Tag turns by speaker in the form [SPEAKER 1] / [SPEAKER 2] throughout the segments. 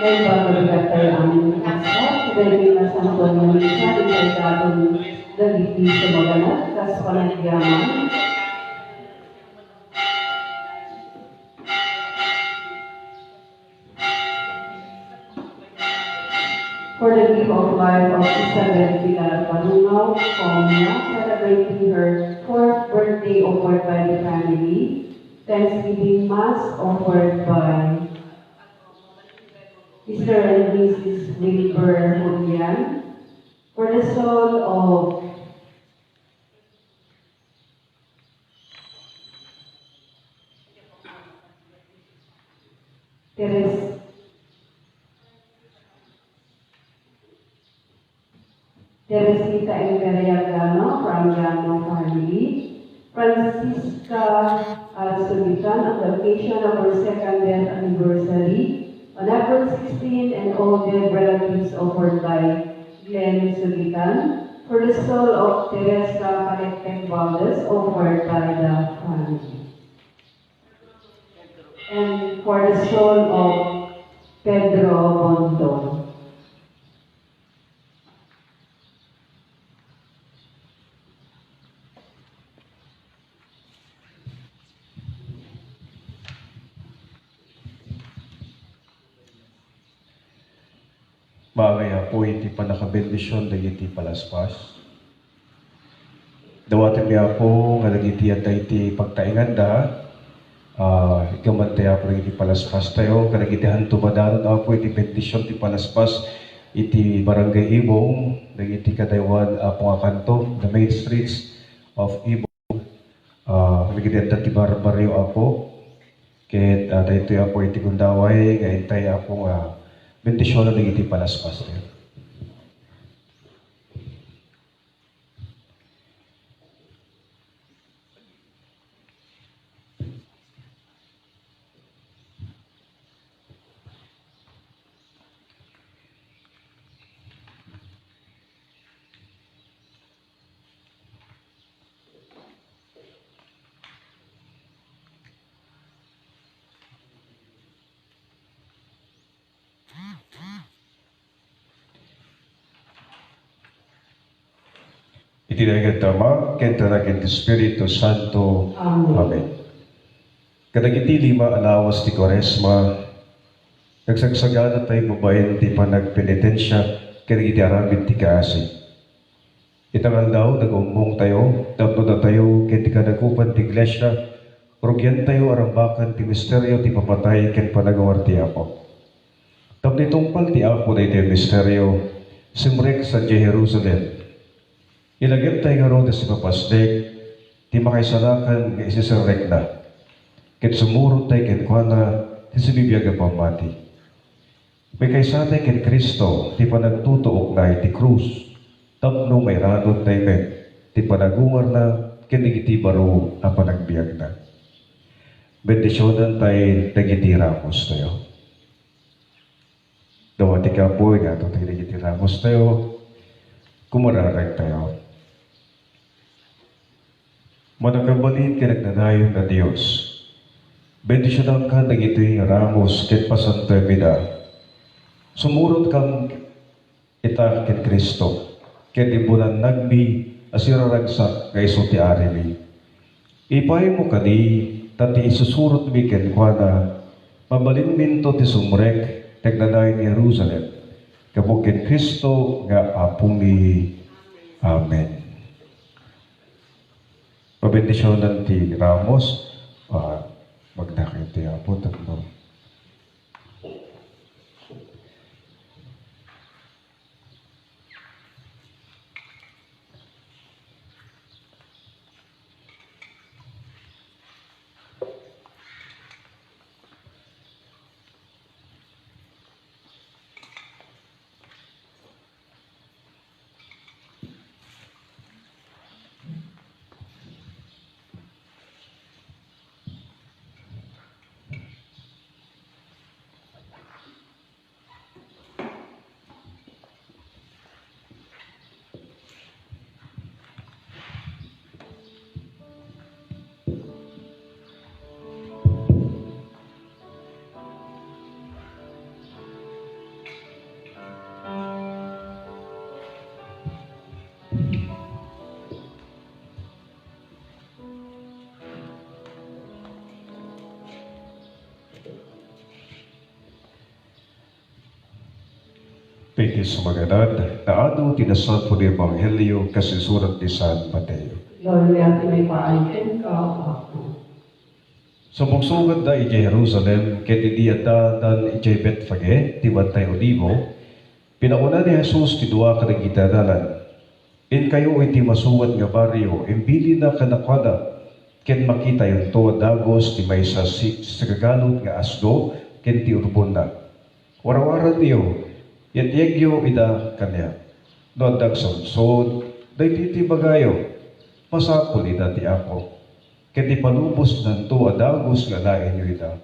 [SPEAKER 1] Ngayon babalikat tayo ang kaswa, dahil na sa mga manisa, itay kapon nagiti sa maganap, kas panagyaman. For the gift of life of Isabel Pilar Panungaw, Comia, celebrating her 4th birthday offered by the family, Thanksgiving Mass offered by Mr. and Mrs. Wilbur Julian, for the soul of Teresita Imperial Gano from Gano family, Francisca Alsulitan on the occasion of her 2nd death anniversary, on April 16, and all their relatives offered by Glenn Sulitan, for the soul of Teresa Calectec Valdez offered by the family, and for the soul of Pedro Bondon.
[SPEAKER 2] Bagay po iti panakabendisyon dagiti palaspas. Dawatin niya po nga dagiti at iti pagtainganda. Ikaman tayo po iti palaspas tayo. Kadagiti hantumadaran po iti bendisyon ti palaspas iti barangay Ibong. Dagiti kadaywan po nga kanto, the main streets of Ibong. Kadagiti at ti barbaryo po. Kaya dito po iti gundaway. Ngayon tayo po nga bendisyon na nagiti palaspas tayo. Itinagat Ama, kentaragat Espiritu Santo. Amen. Kadagiti 5 alawas ti Quaresma, nagsagsagana tayo babayin ti panagpenitensya, kadagiti aramid ti kaasi. Itangal daw, nag-umbong tayo, tapno na tayo, kaya ti kanagupan ti iglesia, rugyan tayo arambakan ti misteryo ti papatay, ken panagawar ti Apo. Tapno itungpal ti Apo na iti misteryo, simrek sa Jerusalem. Ilagip tayo nga ron si papasdek, ti makaisalakan nga isisarek na. Ket sumurot tayo ken kuana, ti sibibiyaga pamati. May kaisatay ken Kristo, ti panagtutuok na iti krus. Tapno may ranod tayo men, ti panagungar na, ken digiti baro ang panagbiag na. Bendisyonan tayo, nagiti ramos tayo. Dawati ka po, nga ito tayo nagiti ramos tayo, kumararag tayo. Managabalin ka nagnanayon na Diyos. Bendisyonan ka na ito'y ramos ket pasantoy vida. Sumurot kang ita ket Kristo. Ket ibunan nagbi asiraragsak kay iso ti arimi. Ipay mo kadi tati isusurot biken kwa na mabalinminto ti sumrek tegnanay ni Jerusalem. Kabukin Kristo nga apumi. Amen. Pabendisyonan ti Ramos, magdakit ti Apo, tatlo. Piti sumaganad, naado tinasad po ni Ebanghelyo kasi surat ni San Mateo.
[SPEAKER 1] Gloria ti may paaikin ka, Apo.
[SPEAKER 2] Sumugsugad da iti Jerusalem, ket idi dan iti Betfage, ti Bantay Olivo, pinauna ni Jesus ti dua kadagita dalan. In kayo iti masuwat nga baryo, imbili na kanakwada, ken makita yung to dagos ti may sa gagalot nga asdo, ken ti urbon na. Warawaran niyo, yegyegyo ida kanya. No dagsansod, dayti ti bagayo, masapul ida ti ako. Ket ti palubos nanto adagos nga lain yo ida.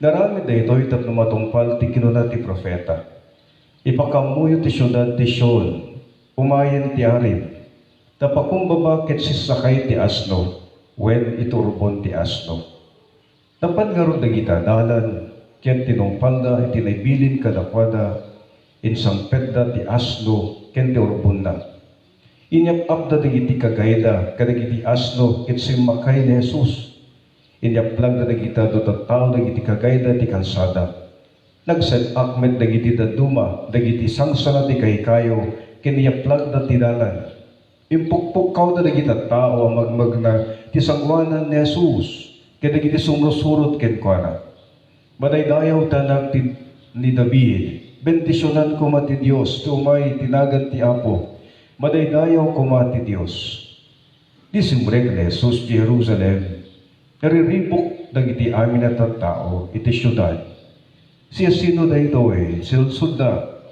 [SPEAKER 2] Narami daytoy tapno matungpal ti kinuna ti profeta. Ipakamuyo ti syudad ti Siol, umayen ti arim. Tapakumbaba ket sisakay ti asno, wen iturbon ti asno. Tapan nga ron dagita dalan, ket tinungpal da iti naibilin kadakwada, insampedda ti asno ken ti urbon na. Inyap da dagiti kagayda kadagiti asno ket simakay ni Jesus. Inyaplag da dagita do tattao dagiti kagayda ti kalsada. Nagset akmet dagiti daduma dagiti sangsana ti kahikayo ken inyaplag da ti dalan. Impukpukaw da dagiti tao magmag na ti sangwanan ni Jesus ken dagiti sumrusurot ken kuana. Madaydayaw tanak ti ni David. Bendisyonan ko mati Diyos, tumay tinagan ti Apo. Madaydayaw ko mati Diyos. Di simrek ni Jesus di Jerusalem, nariribok dagiti amin at tao, iti syudad. Siya sino daytoy, silsud na.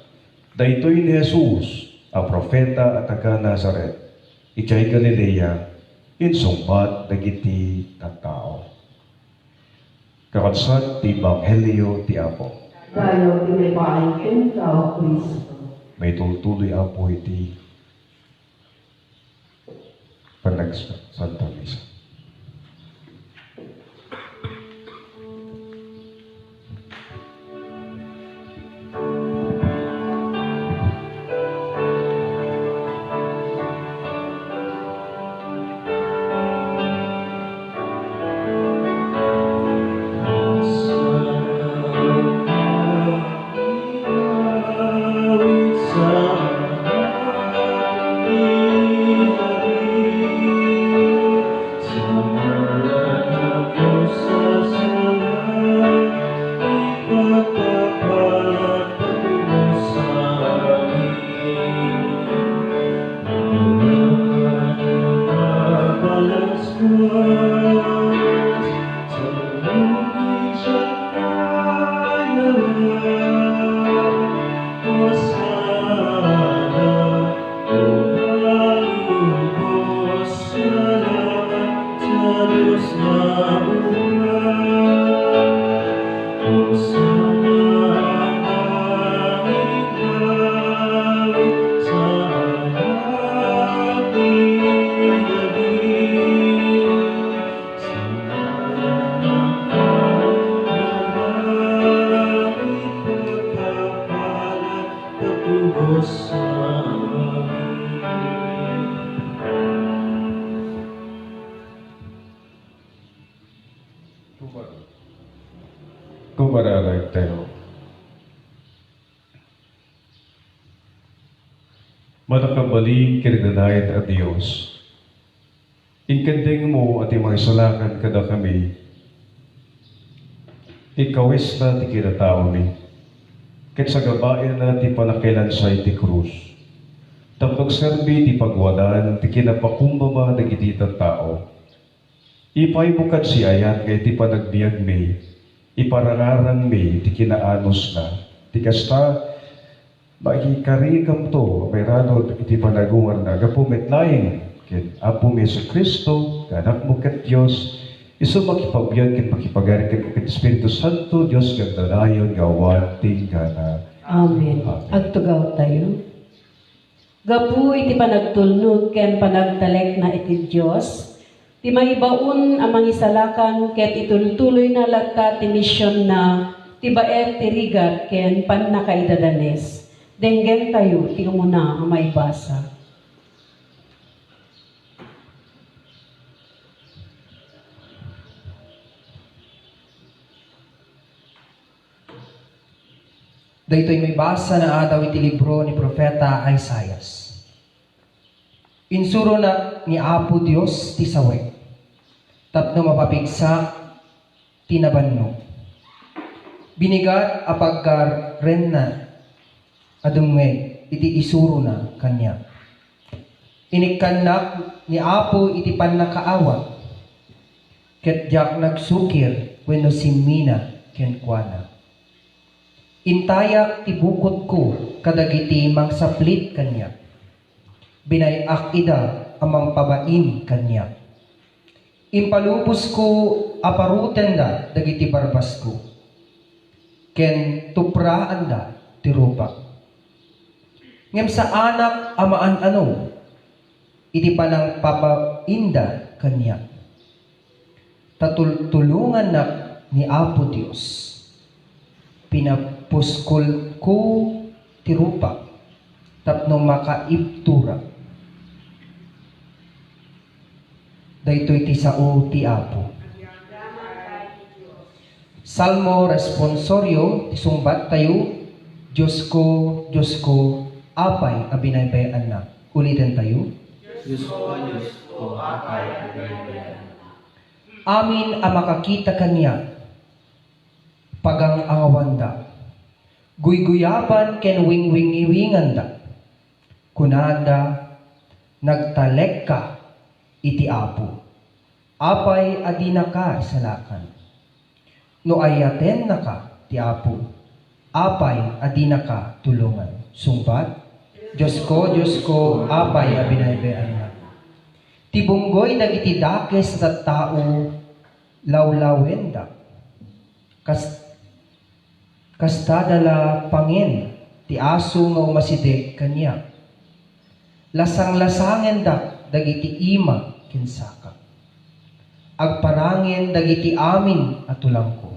[SPEAKER 2] Daytoy ni Jesus, ang profeta at taga Nazaret, ichay Galilea, insumbat dagiti tao. Kakatsat ti Ebanghelyo ti Apo.
[SPEAKER 1] Dayo ti may paaikin ka, Kristo.
[SPEAKER 2] May tultuloy Apo iti Santa Misa. Kumararag tayo. Manakabaling kinaganayan at Diyos. Inkanding mo at imagisalakan kada kami. Ikawis na ti kinatao mi. Ket sa gabain na ti panakilan sa iti krus. Tapos serbi ti pagwadan ti kinapakumbaba na gititang tao. Ipay bukad si ayat kay ti panagbiag mi. Iparangarang mi ti kinaanos na. Ti kasta makikarikam to, mayranod iti panagungar na gapumitlaing ken Apo mi Yesu Kristo, kanak mo ket Diyos, iso makipagbiag ken makipagari ken Espiritu Santo, Diyos gagdanayon gawan tingana.
[SPEAKER 1] Amen. Agtugaw tayo. Gapu iti panagtulnog ken panagtalek na iti Dios. Ti maibaon ang mangisalakan ket itultuloy na latta ti misyon na ti baer ti rigat ken pannakaidadanes. Denggen tayo ti umuna ang maibasa.
[SPEAKER 3] Daytoy may basa na adaw iti libro ni Propeta Isaias. Insuro na ni Apo Dios ti sawe. Tapno mapapigsa tinabanno. Binigat apaggar ren na adungwe iti isuro na kanya. Inikkanak ni Apo iti pannakaawa. Ket jak nagsukir wenno simmina kenkwana. Intayak ti bukod ko kadagiti mangsaplit kanya. Binayak ida amang pabain kanya. Impalubos ko aparuten da dagiti barbas ko. Ken tupraan da ti rupa. Ngem sa anak amaan ano, iti panang papainda kanya. Tatultulungan na ni Apo Dios. Pinapuskol ko ti rupa, tapno makaiptura. Daytoy ti sao ti Apo. Salmo responsorio, ti sungbat tayo, Diyos ko, apay abinaybayan na. Ulitin tayo.
[SPEAKER 4] Diyos ko, apay abinaybayan na.
[SPEAKER 3] Amin ang makakita kanya, pagang angawanda. Guyguyaban ken wingwingiwinganda. Kunada, nagtalek ka, iti Apo. Apay adina ka salakan. No ayaten na ka, ti Apo. Apay adina ka tulungan. Sungbat, Diyos ko, apay abinaybayan na. Tibunggoy dagiti dakes sa tao, lawlawenda. Kastadala pangin, ti aso nga umaside kanya. Lasang-lasangen dagiti ima kinsaka. Agparangin dagiti amin atulang ko.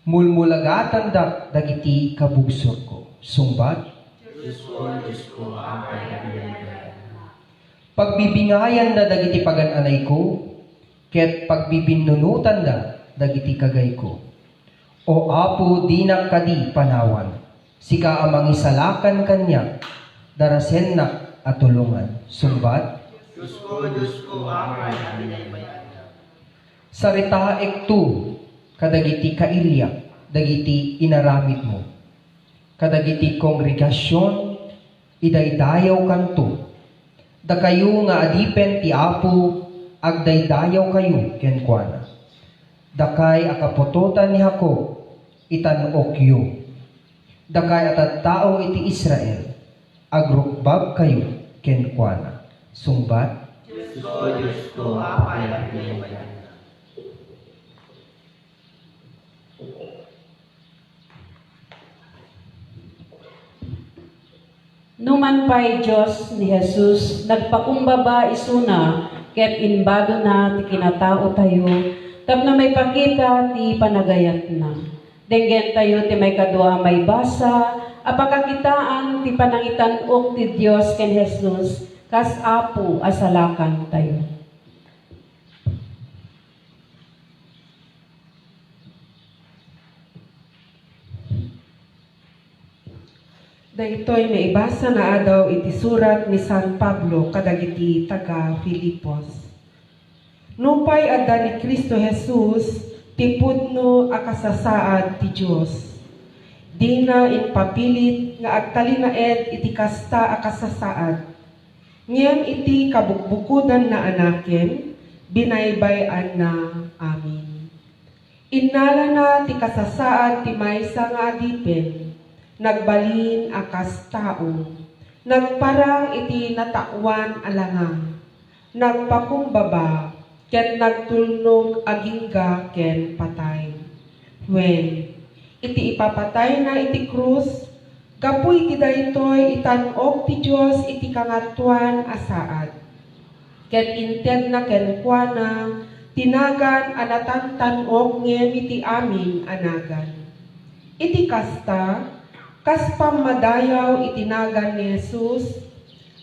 [SPEAKER 3] Mulmulagatan dagiti kabugsor ko. Sungbat,
[SPEAKER 4] Diyos ko, apay abinaybayan na.
[SPEAKER 3] pagbibingayan na dagiti pagananay ko, ket pagbibinunutan da dagiti kagay ko. O Apo, di na kadi panawan, sika amang isalakan kanya, darasen na at tulungan. Sumbat,
[SPEAKER 4] Diyos ko, apay abinaybayan na.
[SPEAKER 3] sarita ektu, kadagiti kailya, dagiti inaramid mo. Kadagiti kongregasyon, idaydayaw kanto. Da kayo nga adipen ti Apo, agdaydayaw kayo kenkwana. Dakay akapototan ni Jacob, itanok yu. Dakay at tao iti Israel, agrukbab kayo kenkwana. Sungbat,
[SPEAKER 4] Diyos ko, apay abinaybayan na.
[SPEAKER 1] Numan pa'y Diyos ni Jesus, nagpakumbaba isuna, ket inbado na ti kinatao tayo, tapno may pakita ti panagayat na. Denggen tayo ti may kadua may basa, apakakitaan ti panangitanok ti Diyos ken Jesus, kas Apo asalakan tayo.
[SPEAKER 5] Daytoy naibasa na adaw iti surat ni San Pablo kadagiti taga Filipos. Nupay adda ni Kristo Jesus ti pudno a kasasaad ti Dios. Di na inpapilit nga agtalinaed iti kasta a kasasaad. Ngem iti kabukbukudan na anaken binaybayan na amin. Innala na ti kasasaad ti maysa nga adipen. Nagbalin akas tao, nagparang iti natakwan alangang, nagpakumbaba, ken nagtulnog agingga ken patay. Wen, iti ipapatay na iti krus, kapoy ti daytoy itanog ti Dios iti kangatuan asaad. Ken inted na ken kuana, tinagan anatantanog ngem iti amin anagan. Iti kasta, kas pamadayaw itinagan ni Jesus,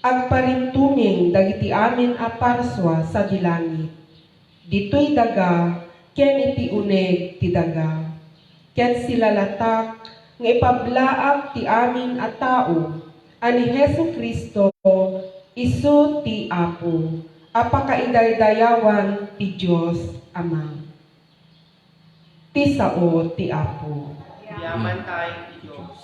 [SPEAKER 5] agparintuming dagiti amin a parswa sa bilangit. Dito'y daga, ken iti uneg ti daga. Ken sila latak, nga ipablaak ti amin a tao, ani Hesu Kristo, isu ti Apo, apakaidaydayawan ti Diyos Ama. Ti sao ti Apo.
[SPEAKER 4] Yaman tayo ti Diyos.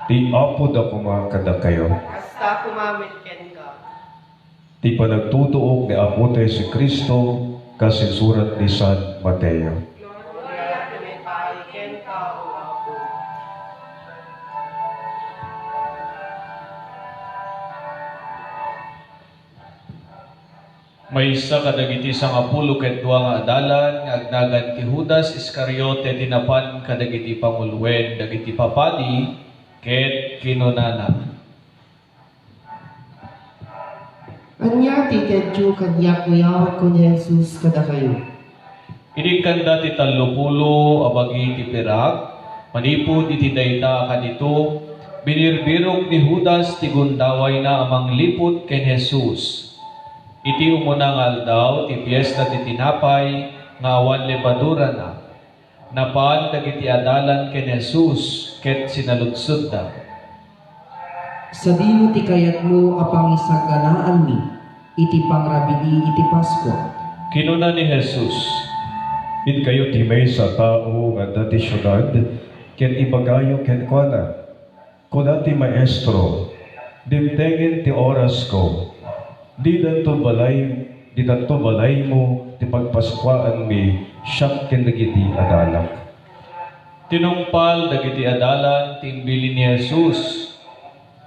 [SPEAKER 2] Ti Apo da kumakada kayo.
[SPEAKER 4] Hasta kumamit ken ka.
[SPEAKER 2] Ti panagtutuog ni Apo tayo si Kristo kasi surat ni San Mateo.
[SPEAKER 4] Gloria tayo ken ka, O Apo.
[SPEAKER 6] Maysa kadagiti sang apulo ket dua nga adalan nga agnagan ti Judas Iscariote tinapan kadagiti pangulwen dagiti papadi ket kinunana.
[SPEAKER 7] Anya ti tedyo kanya kuyaw ko ni Jesus kada kayo.
[SPEAKER 6] Idi kanda ti 30 abagi ti perak manipud iti dayta kadito binirbirok ni Judas ti gundaway na amang lipot ken Jesus. Iti umunang aldaw ti piyesta ti tinapay nga awan lebadura na. Napaan dagiti adalan ken Jesus ket sinaludsod da.
[SPEAKER 7] Sa dino ti kayat mo apang isaganaan mi, iti pangrabii iti Pasko.
[SPEAKER 6] Kinuna ni Jesus,
[SPEAKER 2] Id kayo ti may sa tao nga dati syudad, ken ibagayo ken kuana. Kuna ti maestro, dimtengin ti oras ko, di danto balay mo, ti pagpaskwaan mi, siyak ken dagiti adalak.
[SPEAKER 6] tinungpal dagiti adalan timbili ni Jesus,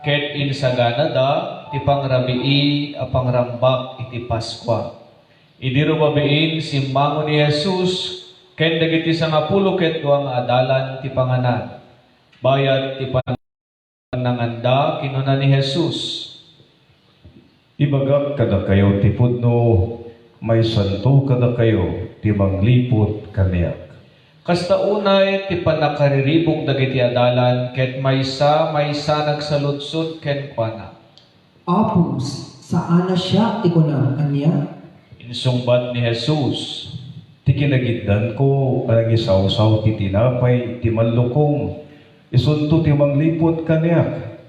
[SPEAKER 6] ket insagana da ti pangrabii a pangrambak iti Paskwa. Idi rumabiin simmango ni Jesus ken dagiti sangapulo ket dua nga adalan ti panganan. Bayad ti pananganda kinuna ni Jesus.
[SPEAKER 2] Ibagak kada kayo ti pudno, may santo kada kayo ti manglipot kaniyak.
[SPEAKER 6] Kasta unay ti panakariribok dagiti adalan ket maysa nagsaludsod ken kuana.
[SPEAKER 7] Apos, saan na siya ti kunang anya?
[SPEAKER 6] Insungbat ni Jesus,
[SPEAKER 2] Ti kinagiddan ko, ang isaw-saw ti tinapay, ti manlukong, isunto ti manglipot kaniyak.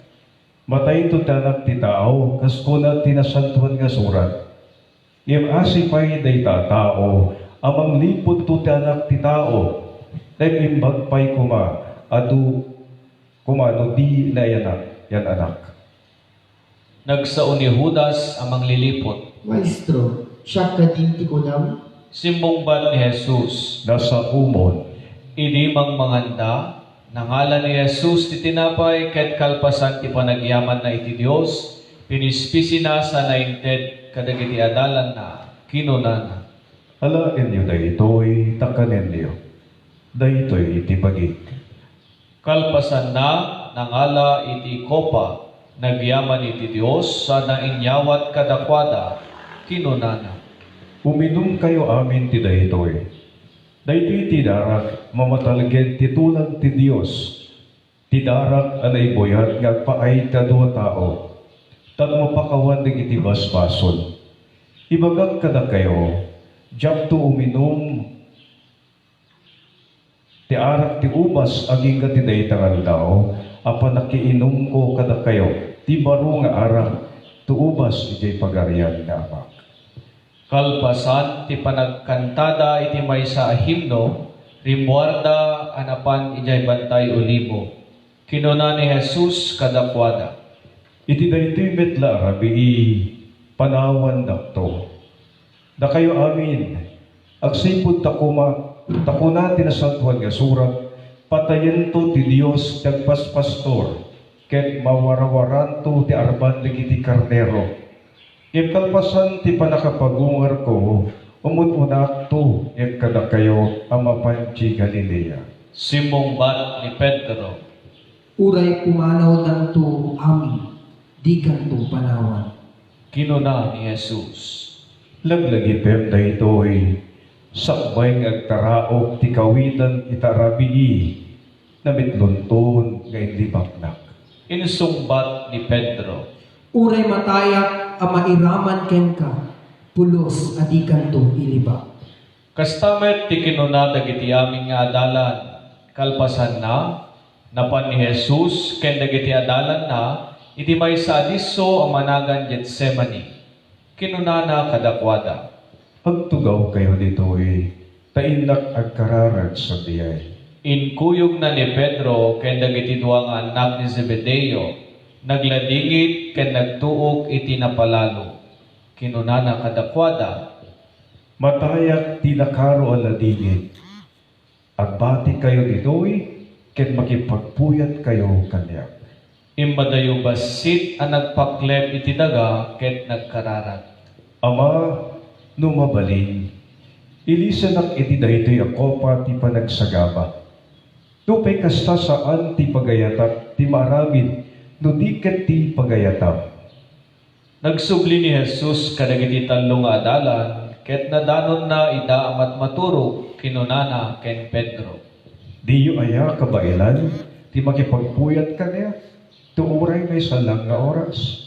[SPEAKER 2] Matay to tanak ti tao, kas kuna tinasantuan nga surat. Im asipay day tao, amang lipot to tanak ti tao, dahil imbagpay kumano di na yan anak.
[SPEAKER 6] nagsaon ni Judas amang lilipot.
[SPEAKER 7] Maestro, siya ka din ti kunang?
[SPEAKER 6] Simbungbat ni Jesus,
[SPEAKER 2] Nasa umon,
[SPEAKER 6] idi mangmanganda, nangalan ni Jesus ti tinapay ket kalpasan ti panagyaman na iti Dios, Pinispisi na sa nainted kadagiti adalan na kinunana.
[SPEAKER 2] Alain niyo daytoy takanen niyo. Daytoy iti pagig.
[SPEAKER 6] Kalpasan na nangala iti kopa, nagyaman iti Dios sa nainyawat kadakwada, kinunana.
[SPEAKER 2] Uminom kayo amin ti daytoy. Daytoy ti darak mamatalgen ti tulag ti Dios. Ti darak anay boyat nga paay kadua tao. Tag mapakawan iti basbason. Ibagak kada kayo, diyak to uminom ti arak ti ubas aging ka ti daytangan daw, apan nakiinom ko kada kayo, ti baro nga arak, tu ubas iti pagarian nga amak.
[SPEAKER 6] Kalpasan ti panagkantada iti maysa a himno, rimwarda anapan ijay bantay olibo. Kinuna ni Jesus kadakwada.
[SPEAKER 2] Iti daytoy metla rabii panawan dakto. Da kayo amin, agsipod takuna tinasantuan nga surat, patayen to ti Dios dagpaspastor, ket mawarawaran to ti arban dagiti karnero. Ngem kalpasan ti panakapagungar ko, umununak to, ngem kada kayo amapan ti Galilea.
[SPEAKER 6] Simong bat ni Pedro.
[SPEAKER 7] Uray pumanaw danto amin, di kanto panawan.
[SPEAKER 6] Kinuna ni Jesus.
[SPEAKER 2] Laglagi pem daytoy sakbay nga agtaraok ti kawitan itarabii na mitlunton nga inlibaknak.
[SPEAKER 6] Insungbat ni Pedro.
[SPEAKER 7] Uray matayak a mairaman ken ka, pulos a di kanto ilibak.
[SPEAKER 6] Kastamet ti kinuna dagiti amin nga adalan. Kalpasan na, napan ni Jesus ken dagiti adalan na, iti maysa adiso ang managan Getsemani. Kinunana kadakwada.
[SPEAKER 2] Pagtugaw kayo ditoy, tainak agkararag sa biyay.
[SPEAKER 6] Inkuyog na ni Pedro ken dagiti duwa nga anak ni Zebedeo, nagladingit ken nagtuok iti napalalo. Kinunana kadakwada.
[SPEAKER 2] Matayak tinakaro aladingit. Agbati kayo ditoy, ken makipagpuyat kayo kanyak.
[SPEAKER 6] Imbadayo basit ang nagpaklep iti daga ket nagkararag.
[SPEAKER 2] Ama, numabalin, ilisanak iti daytoy a kopa ti panagsagaba. Tupay kasta saan ti pagayatak ti maramid, no di ket ti pagayatak.
[SPEAKER 6] Nagsubli ni Jesus kadagiti tallo nga adalan, ket nadanon na ida amat maturo, kinunana ken Pedro.
[SPEAKER 2] Diyo aya kabailan, ti makipagpuyat kanya, tuuray may salang nga oras.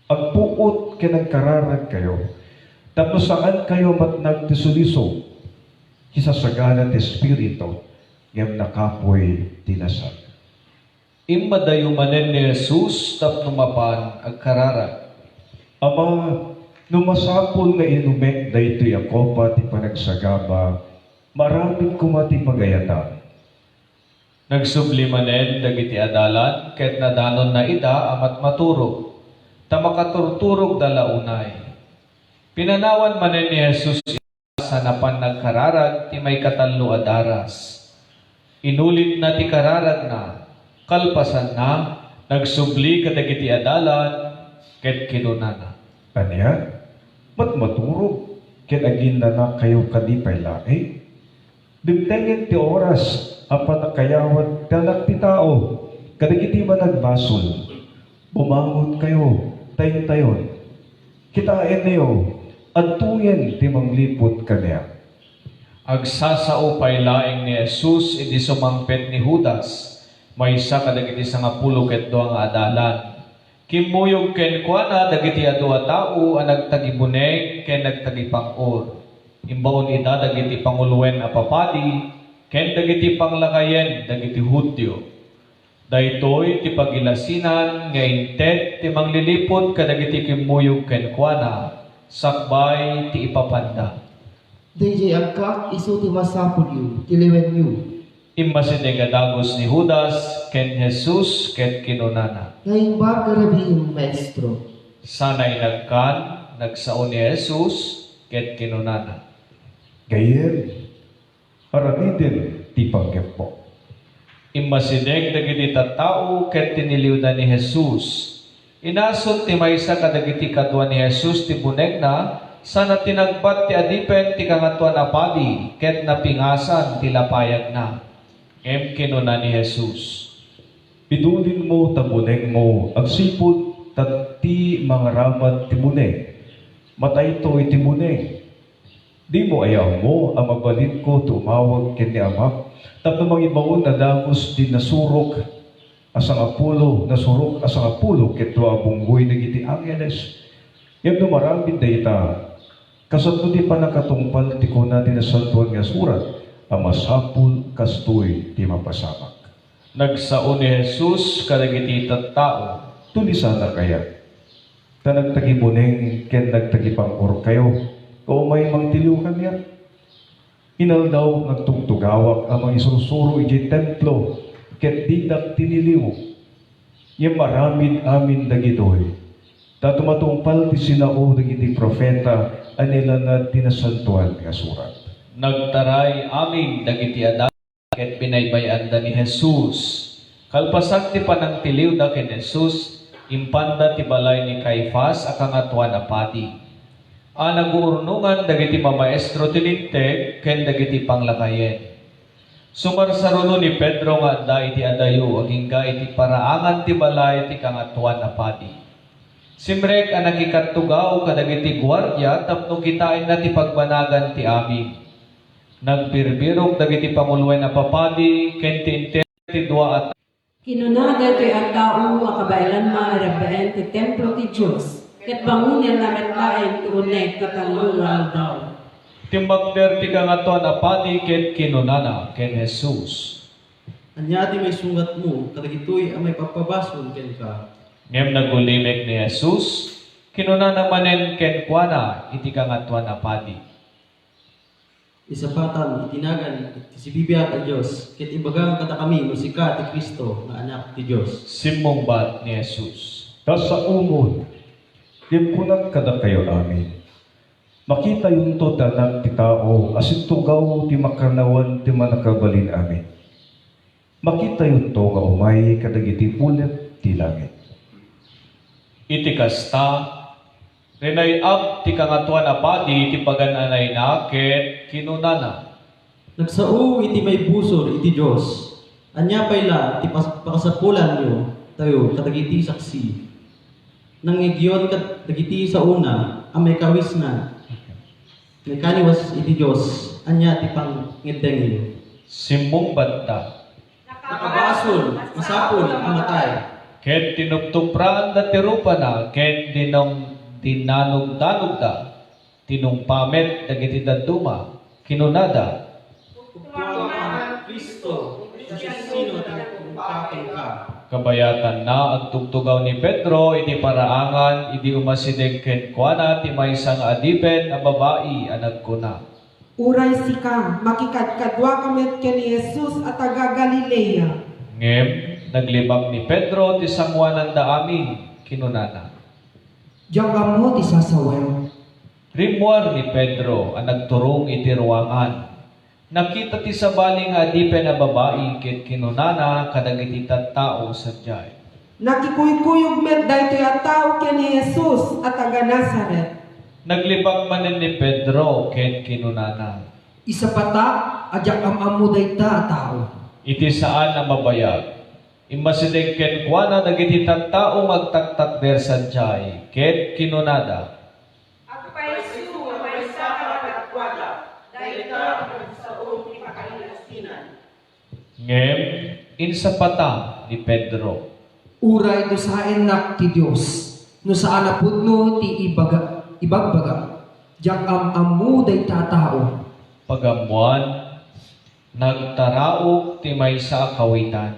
[SPEAKER 2] Agpuot ken nagkararag kayo, tapno saan kayo matnag ti suliso, kisasagana ti Espiritu, ngem nakapoy tinasag.
[SPEAKER 6] Imbadayo manen ni Jesus tapno mapan agkararag.
[SPEAKER 2] Ama, numasapol nga inumek daytoy a kopa ti panagsagaba, maraming kumati pagayatan.
[SPEAKER 6] Nagsubli manen dagiti adalan, ket nadanon na ida amat maturog. Tamakaturturog dalaunay. Pinanawan manen ni Jesus sa napan nagkararag ti may katallo a daras. Inulit na ti kararag na, kalpasan na, nagsubli kadagiti adalan, ket kinunana.
[SPEAKER 2] Anya, matmaturog, ken agin na kayo kadipay lae. Dimtengen ti oras, apat na kayawat dalak ti tao, kadagiti managbasol. Bumangon kayo, tayon-tayon. Kitain niyo, adtuyen ti manglipot kanya.
[SPEAKER 6] Agsasao pay laing ni Jesus iti sumangpet ni Judas, maysa kadagiti 10 ket 2 nga adalan. Kimuyog ken kuana dagiti adu a tao ang nagtagibuneg ken nagtagipangor. Imbaon ida dagiti panguluwen a papadi ken dagiti panglakayen dagiti Hudyo. Daytoy ti pagilasinan nga inted ti manglilipot kadagiti kimuyog ken kuana sakbay ti ipapanda.
[SPEAKER 4] DJ agkak isu ti masapul yu, tiliwen yu.
[SPEAKER 6] Immasineng dagos ni Judas ken Jesus ket kinunana.
[SPEAKER 4] Ngayong ba karabing maestro?
[SPEAKER 6] Sanay nagkan, nagsaon ni Jesus ket kinunana.
[SPEAKER 2] Gayen, haramidin ti pagkepo.
[SPEAKER 6] Immasineng dagiti tattao ket tiniliwdan ni Jesus. Inasot ti maysa kadagiti kadwa ni Jesus ti bunegna, sana tinagbat ti adipen ti kangatuan a padi, ket napingasan ti lapayag na. Ngem kinuna ni Jesus,
[SPEAKER 2] Bidulin mo tabuneng mo, agsipod tati mga ramat tibuneng. Matay to itibuneng. Di mo ayaw mo, ang mabalin ko tumawag kini amak, tapno mangibaon na dangos din nasurok, asang apulo, nasurok asang apulo, ketwa abunggoy nagiti angeles. Yan dumarabin dayta, kasatlo di pa nakatungpal ti kuna din na santuan nga surat, ang masapul kastoy di mapasamak.
[SPEAKER 6] nagsaon ni Jesus kadagiti tattao.
[SPEAKER 2] Tulisan na kaya. Ta nagtagibuneng ken nagtagipangor kayo. O may mangtiliw niya. Inal daw nagtugtugawak ang mga isurusuro iti templo ket di tiniliw. Yung maramin amin dagitoy. Ta tumatungpal ti sinao dagiti profeta anila na tinasantuan nga surat.
[SPEAKER 6] Nagtaray amin dagiti adat ket pinaybayan da ni Jesus. Kalpasak ti panangtiliw da ken Jesus, impanda ti balay ni Caifás a kangatuan a padi. Naguurnungan dagiti mamaestro ti linteg ken dagiti panglakayen. Sumarsaruno ni Pedro nga adda iti adayo agingga iti paraangan ti balay ti kangatuan a padi. Simrek ang nakikatugaw kadagiti gwardiya tapno kitain na ti pagbanagan ti amin. Nagbirbirok dagiti panguluwen na papadi ken ti inter ti dua at
[SPEAKER 8] Kinunada to'y ang tao makabailan maarabaan ti templo ti Diyos, ket bangunin na metlaen ti uneg katalungan daw.
[SPEAKER 6] timbagder ti kangatuan a padi ket kinunana ken Jesus.
[SPEAKER 4] Anya ti may sungat mo, kadagitoy ang may papabason ken ka.
[SPEAKER 6] Ngem nagulimek ni Jesus, kinunana manen ken kuana iti kangatuan a padi.
[SPEAKER 4] Isapatan, itinagan, isibibiyat a Diyos, ket ibagang kata kami, musika ti Kristo, nga anak ti Diyos.
[SPEAKER 6] Simmungbat ni Jesus.
[SPEAKER 2] Tas sa umod, kunat kada kayo amin. Makita yung to danang ti tao, asin tugaw ti makarnawan ti manakabalin amin. Makita yung to nga umay kadagiti ulit ti langit.
[SPEAKER 6] Iti kasta, rinayab ti kangatuan a padi ti pagananay na ket kinunana.
[SPEAKER 4] Nagsao iti may busor iti Diyos. Anya payla ti pakasapulan nyo, tayo kadagiti saksi. Nangigyon kadagiti sa una, ang may kawis na. May kaniwas iti Diyos, anya ti pangiteng nyo.
[SPEAKER 6] Simmungbat ta.
[SPEAKER 4] Nakabasol, masapol ang matay.
[SPEAKER 6] Ket tinuptupraan da tirupa na, ket dinanog-danog da, tinungpamet dagiti daduma, kinunada.
[SPEAKER 4] Kumpara Kristo, sino tinungpakin ka.
[SPEAKER 6] Kabayatan na agtugtugaw ni Pedro, iti paraangan, idi umasideg ken kuana, ti maysa nga adipen a babae a nagkuna.
[SPEAKER 5] Uray sika, makikadkadwa kamet ken ni Jesus at taga Galilea.
[SPEAKER 6] Ngem, naglibak ni Pedro, ti sanguanan da amin, kinunana.
[SPEAKER 7] Diyan mo ti sasawaw.
[SPEAKER 6] Rimwar ni Pedro ang nagturong iti ruangan. Nakita ti sabali nga adipen na babae ket kinunana kadagiti tattao sadyay.
[SPEAKER 5] Nakikuykuyog met daytoy a tao ken ni Jesus at taga Nazaret.
[SPEAKER 6] Naglibak manen ni Pedro ket kinunana.
[SPEAKER 7] Isa pata, adyak amuday ta tao.
[SPEAKER 6] Iti saan na mabayag. Imasideg ken kuana dagiti tattao magtaktakder sadyay ket kinunada. Ngem, insapata ni Pedro.
[SPEAKER 7] Uray do saen nak ti Dios. No saan na pudno ti ibagbaga. Diyak amuday ta tao.
[SPEAKER 6] Pagamuan, nagtaraok ti maysa a kawitan.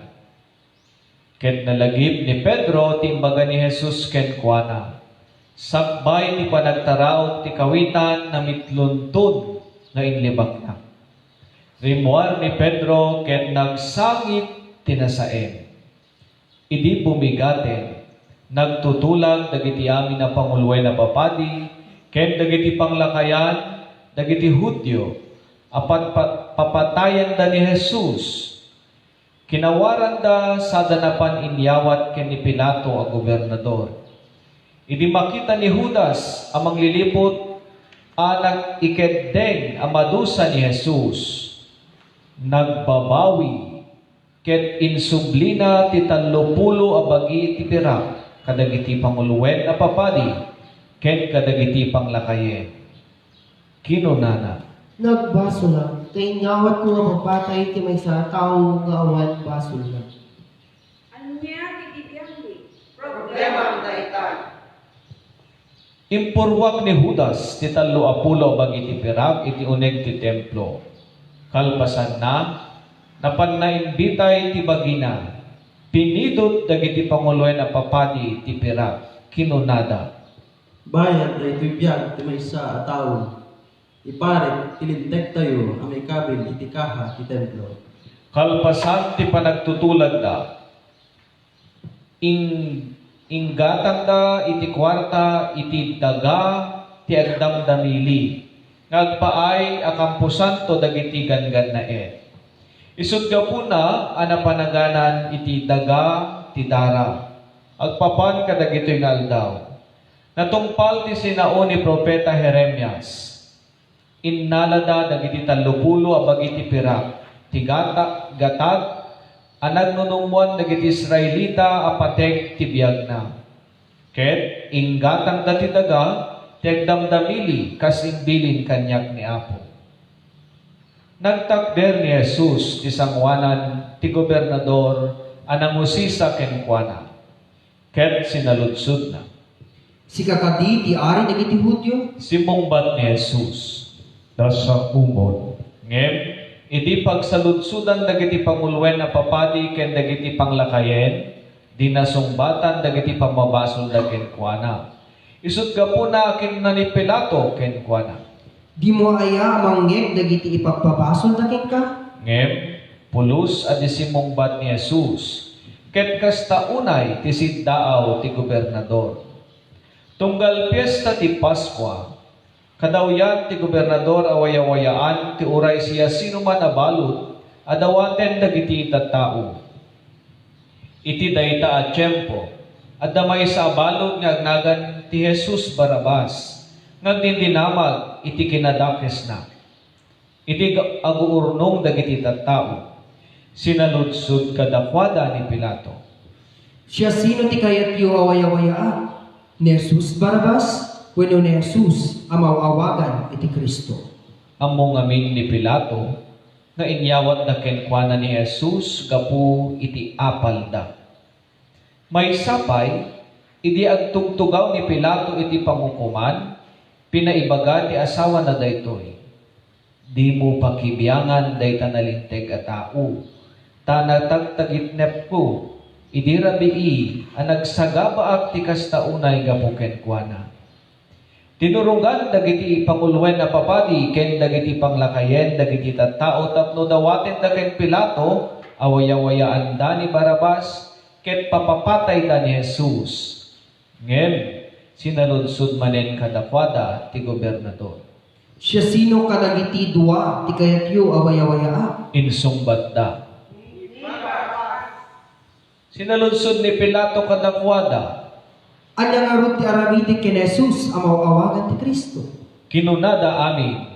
[SPEAKER 6] Ket nalagip ni Pedro ti imbaga ni Jesus ken kuana. Sakbay ti panagtaraok ti kawitan na mitluntod nga inlibak na. Rimuar ni Pedro ket nagsangit tinasaen. Idi bumigaten, nagtutulag dagiti amin na panguluwen na papadi, ket dagiti panglakayan, dagiti Hudyo, apat papatayan da ni Jesus. Kinawaran da sa danapan inyawat ken ni Pilato a gobernador. Idi makita ni Judas amang lilipot anak ikedeng amadusa ni Jesus. Nagbabawi ket insublina ti 30 abagi ti pirak kadagiti panguluwen a papadi ket kadagiti panglakayen. Kinunana.
[SPEAKER 7] Nagbaso lang, kay ngawat ko nga mapatay ti may sa tao nga awan basol lang.
[SPEAKER 6] Impurwak ni Judas ti 30 abagi ti pirak iti uneg ti templo. Kalpasan na, napanaimbitay ti bagina, pinidot dagiti panguloy na papadi ti pirak, kinunada.
[SPEAKER 4] Bayad ay tubiyag ti may sa ataw. Iparit, ilintek tayo ang may kabil iti kaha ti templo.
[SPEAKER 6] Kalpasan ti panagtutulad da, inggatang da iti kwarta iti daga ti agdamdamili. Ngagpaay akampusan to dagiti gangan na Isud ka po na anapanaganan iti daga ti dara. Agpapan kadagito yung aldaw. Natungpal ti sinao ni Propeta Jeremias. Innalada dagiti 30 abagi ti pirak. Ti gatag anagnunungmuan dagiti Israelita apatek ti biag na. Ket inggatang dati daga tegdamdamili kasimbilin kanyak ni Apo. Nagtakder ni Jesus ti sangwanan ti gobernador anangusisa kenkwana. Ket sinaludsud na.
[SPEAKER 7] Si kakadi ti ari dagiti Hudyo,
[SPEAKER 6] Simungbat ni Jesus.
[SPEAKER 2] Dasa umon.
[SPEAKER 6] Ngem, idi pagsaludsudan dagiti panguluwen na papadi ken dagiti panglakayen, dinasungbatan dagiti pamabasol da kenkwana. Isut ka po na akin na ni Pilato kenkwana.
[SPEAKER 7] di mo aya manggeg dagiti ipagpabasol daking ka.
[SPEAKER 6] Ngem, pulos a disimungbat ni Jesus. Ket kasta unay ti siddaaw ti gobernador. Tunggal piyesta ti Paskwa, kadawyan ti gobernador awaya-wayaan ti uray siya sino man abalot, adawaten dagiti tattao. Iti dayta a tiyempo, adamay sa abalot nga agnagan ti Jesus Barabas, nagdindinamag iti kinadakes na. Iti aguurnong dagiti tattao, sinaludsud kadakwada ni Pilato.
[SPEAKER 7] Siya sino ti kayatyo awaya-wayaan? Ni Jesus Barabas, wenno ni Jesus amawawagan iti Kristo.
[SPEAKER 6] Among amin ni Pilato, nga inyawat na kenkwana ni Jesus gapu iti apal da. May sapay, idi agtugtugaw ni Pilato iti pangukuman, pinaibaga ti asawa na daytoy. Di mo pakibiyangan dayta nalinteg a tao, tanatagtagitnep ko, idi rabii, anagsagabaak ti kastaunay gapu kenkwana. Tinurungan dagiti panguluwen na papadi ken dagiti panglakayen dagiti tattao tapno dawaten da ken Pilato awaya-wayaan da ni Barabas ket papapatay da ni Jesus. Ngem sinaludsud manen kadakwada ti gobernador.
[SPEAKER 7] Siya sino kadagiti dua ti kayatyo awaya-wayaan?
[SPEAKER 6] Insungbat da. Sinaludsud ni Pilato kadakwada.
[SPEAKER 7] Anya nga ron ti aramidi ken Jesus amawawagan ti Kristo.
[SPEAKER 6] Kinunada amin.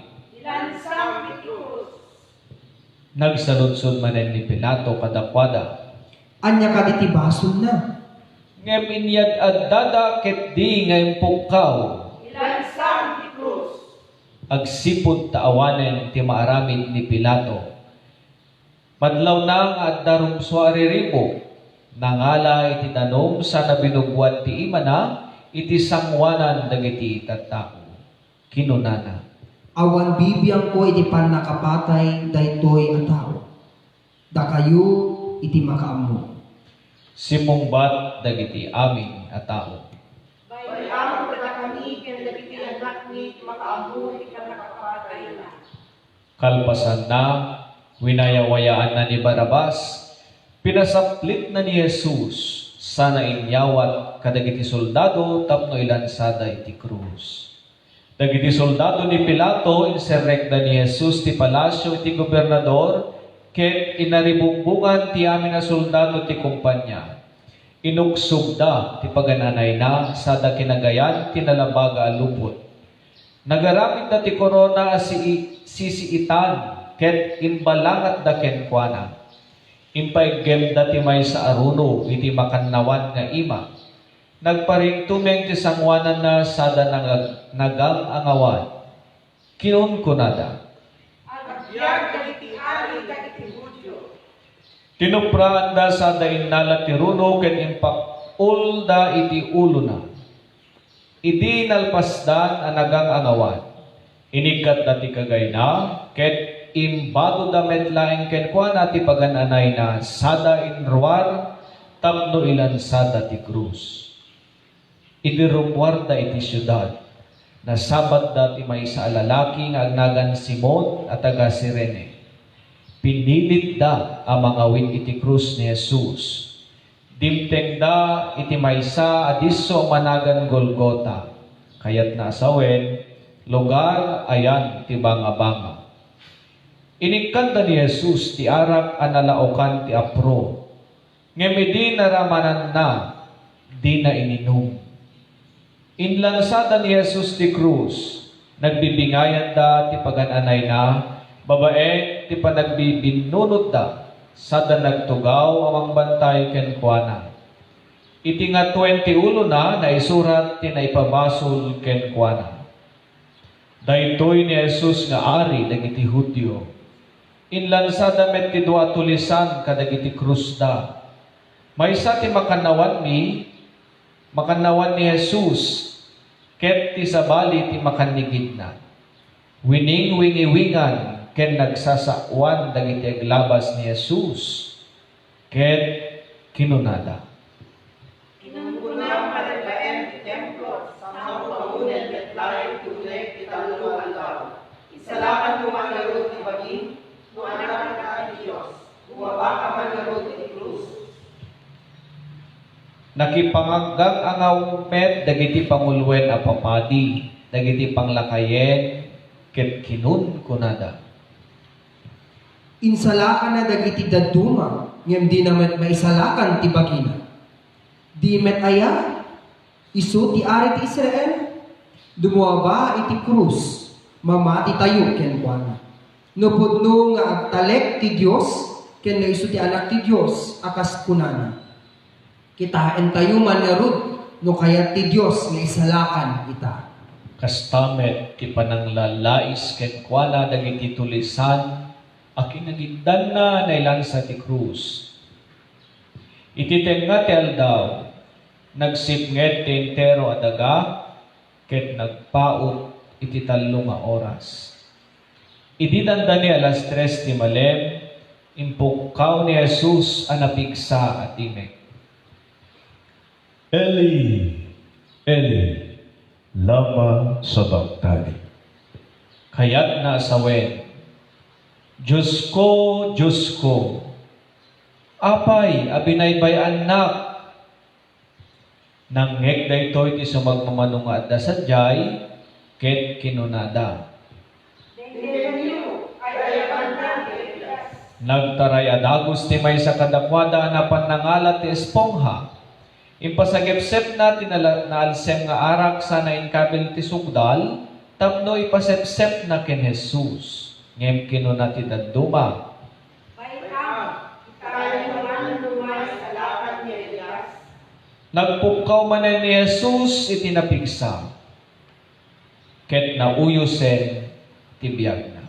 [SPEAKER 6] Nagsaludsod manen ni Pilato kadakwada.
[SPEAKER 7] Anya kaditi basol na.
[SPEAKER 6] Ngem inyad addada ket di ngayong pungkaw. Agsipod taawanen ti maaramid ni Pilato. Madlaw nang addarum suariribo. Nangala iti danom sa nabinugwan ti imana iti sangwanan dagiti tattao. Kinunana.
[SPEAKER 7] Awan bibiyang ko iti panakapatay daytoy a tao. Da kayo iti makaammo.
[SPEAKER 6] Simungbat dagiti amin a tao. Kalpasan na, winayawayaan na ni Barabas, pinasaplit na ni Jesus sana inyawat kadagiti soldado tapno ilansada iti krus. Dagiti soldado ni Pilato inserrekda ni Jesus ti palasyo iti gobernador ket inaribumbungan ti amin na soldado ti kumpanya. Inuksugda ti pagananay na sada kinagayan tinalabaga a lupot. Nagaramid da ti korona sisiitan ket inbalangat da kenkwana. Impaigem da ti may sa aruno iti makannawan nga ima. Nagparingtumeng ti sangwanan na sada nagang angawan. Kinunkunada. Tinupraan da sada innala ti runo ket impakul da iti ulo na. Idi nalpasdan ang nagang angawan. Inikat na ti kagay na, ket imbado da metlaeng kenkwana ti pagananay na sada inruar tapno ilan sada ti krus. Idi rumwar da iti syudad, na sabat da ti may sa alalaki nga agnagan Simon at taga Sirene. Pinilit da ang mga win iti krus ni Jesus. Dimteng da iti maysa adiso managan Golgota. Kayat na asawen, lugar ayan ti banga-banga. Inikanta ni Jesus ti arak analaokan ti apro. Ngemidi naramanan na, di na ininom. Inlansada ni Jesus ti krus, nagbibingayan da ti pagananay na, babae ti panagbibinunod da, sada nagtugaw amang bantay kenkwana. Iti nga 20 ulo na naisurat ti naipabasol kenkwana. Daytoy ni Jesus nga ari dagiti Hudyo. Inlansada met ti dua tulisan kadagiti krus da. Maysa ti makanawan ni Jesus ket ti sabali ti makanigid na. Wining-wingiwingan ken nagsasakwan dagiti aglabas ni Jesus ket kinunada.
[SPEAKER 5] Kinunkunang malaglaen ti templo sa pangunen betlaeng tunek ti talong aldaw. Isalakan mo man laro ti baging, no anak ka ni Diyos, bumaba ka man laro ti krus.
[SPEAKER 6] Nakipangaggang angaw met dagiti pangulwen a papadi, dagiti panglakayen ket kinunkunada.
[SPEAKER 7] Insalakan na dagiti daduma, ngem di naman maisalakan ti bagina. Di met aya, isu ti ari ti Israel, dumuaba iti krus, mamati tayo kenkwana. Nupudno nga agtalek ti Dios, ken isu ti anak ti Dios, akas kunana. Kitain tayo manarod, no kayat ti Dios nga isalakan ita.
[SPEAKER 6] Kastamet ti pananglalais kenkwana dagiti tulisan akinagiddan na nailansa ti krus. Iti tenga ti aldaw, nagsipnget ti entero a daga, ket nagpaut iti 3 nga oras. Iti dandani alas 3 ti malem, impukkaw ni Jesus a napigsa at timek.
[SPEAKER 2] Eli, Eli, lama sabachthani.
[SPEAKER 6] Kayat na asawen, Diyos ko, apay abinaybayan nak. Nanghek daytoy ti sumagmamanong nga adda sadyay, ket kinunada. Nagtaray adagos ti may sa kadakwada anapan nangalat ti espongha. Impasagepsep natin na alsem nga arak sana inkabil ti sugdal, tapno ipasepsep na ken Jesus. Ngem kinuna ti dadduma. Nagpukaw man ni Jesus iti napigsa. Ket nauyosen ti biag na.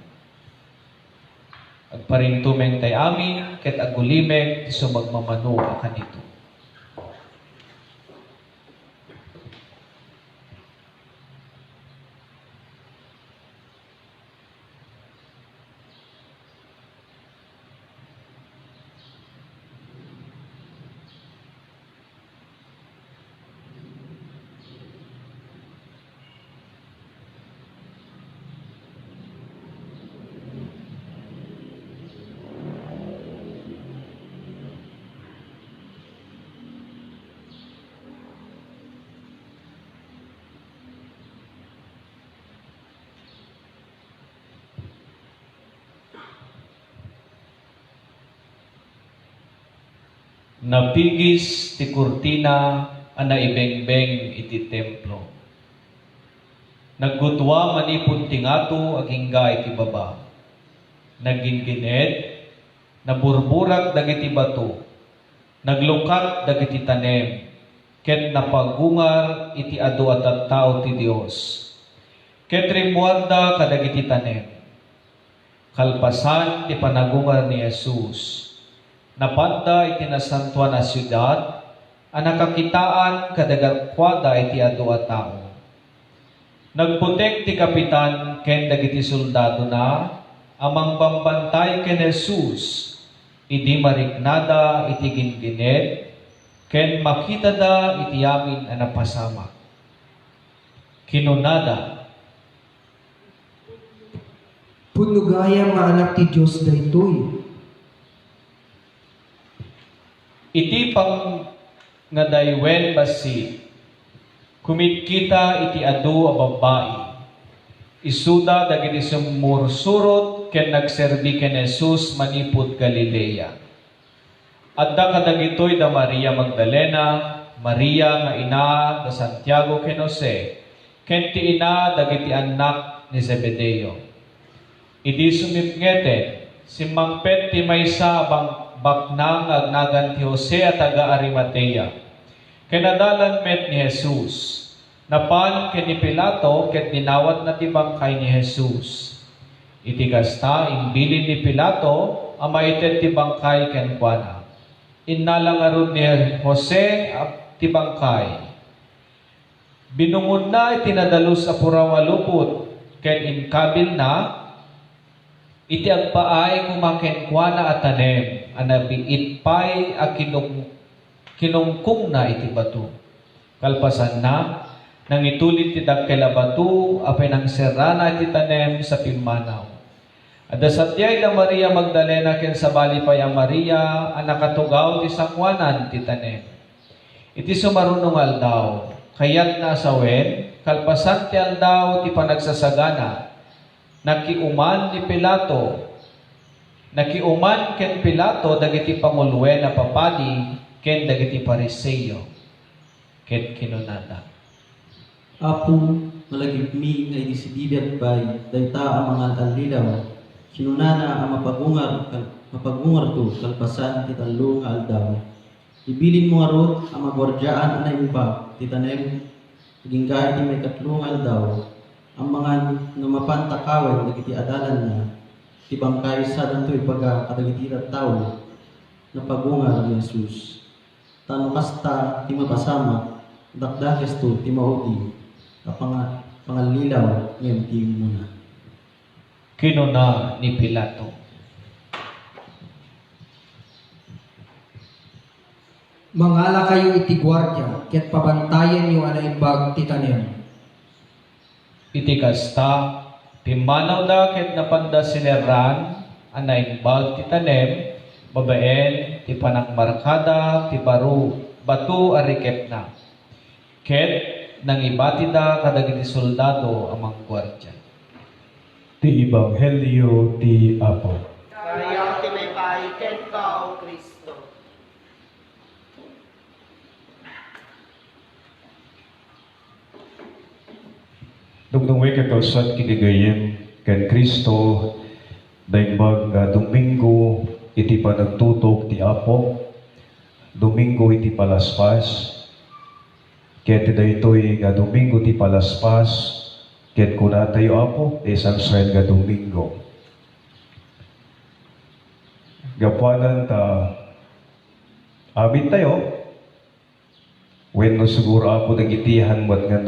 [SPEAKER 6] Agparingtumeng tay amin, ket agulimeng ti sumagmamano a kanito. Napigis ti kurtina ana ibengbeng iti templo. Naggutwa manipod ti ngato agingga iti baba. Naggingined, naburburak dagiti bato, naglukat dagiti tanem, ket napagungar iti adu at tao ti Dios. Ket rimuarda kadagiti tanem. Kalpasan ti panagungar ni Jesus. Napanda iti nasantuan na syudad, ang nakakitaan kadagagkwada iti adu at tao. Nagputek ti kapitan ken dagiti soldado na amang pambantay ken Jesus, idi mariknada iti gingined, ken makita da iti amin a napasama. Kinunada,
[SPEAKER 7] Punugaya nga anak ti Diyos daytoy.
[SPEAKER 6] iti pang nga daywen basi, kumitkita iti adu a babae. Isuda dagiti sumursurot ken nagserbi ken Jesus manipud Galilea. Adda kadagitoy da Maria Magdalena, Maria nga ina da Santiago ken Jose, ken ti ina dagiti anak ni Zebedeo. Idi sumipngeten, simmangpet ti maysa baknang agnagan ti Jose at taga Arimatea. Kenadalan met ni Jesus. Napan ken ni Pilato ket dinawat na ti bangkay ni Jesus. Iti kasta imbilin ni Pilato amaited ti bangkay ken kuana. Innalangarod ni Jose ti bangkay. Binungod na itinadalos sa puraw a lupot ken inkabil na iti agpaay kumaken kuana at tanem anabiit pay a kinungkung na iti bato. Kalpasan na nang itulit ti dakkel bato apay nang serrana iti tanem sa pimmanaw. Adda sadyay da Maria Magdalena ken sabali pay a Maria a nakatugaw ti sangwanan ti tanem. Iti sumarunong aldaw kayat na asawen kalpasan ti aldaw ti panagsasagana. Nakiuman ni Pilato. Nakiuman ken Pilato dagiti pangulwen na papadi ken dagiti Pariseo. Ket kinunada.
[SPEAKER 4] Apo, nalagipmi nga iti sibibiat bay, dayta ang mga allilaw. Kinunana ang mapagungar to, kalpasan ti tallo nga aldaw. Ibilin mo nga rot ang magwardyaan anay iba, ti tanem, ginggahay ti may katlong aldaw. Ang mga numapantakawin dagiti adalan na ti bangkay sa dantoy pagka kadagiti tao na pagungar ni Jesus. Tano kasta ti mapasama dakdakes to ti maudi a pangalilaw ngem ti muna.
[SPEAKER 6] Kinuna ni Pilato.
[SPEAKER 7] Mangala kayo iti gwardya, ket pabantayan niyo anaimbag ti tanem.
[SPEAKER 6] Iti kasta, pimmanaw da ket napanda sineran, anaimbag ti tanem, babaen, ti panangmarkada, ti batu arikep na. Ket, nang ibatida kadagiti soldado amang gwardya.
[SPEAKER 2] Ti Ebanghelyo ti Apo.
[SPEAKER 9] Kaya tinaypay ken ka o Kristo.
[SPEAKER 2] Dugdungay kakawsat kinigayem ken Kristo daimbag nga Domingo iti panagtutok ti Apo. Domingo iti palaspas. Ket daytoy nga Domingo ti palaspas. Ket kuna tayo Apo isang swen nga Domingo. Gapuanan ta amin tayo. Wenno siguro Apo dagitihan wat nga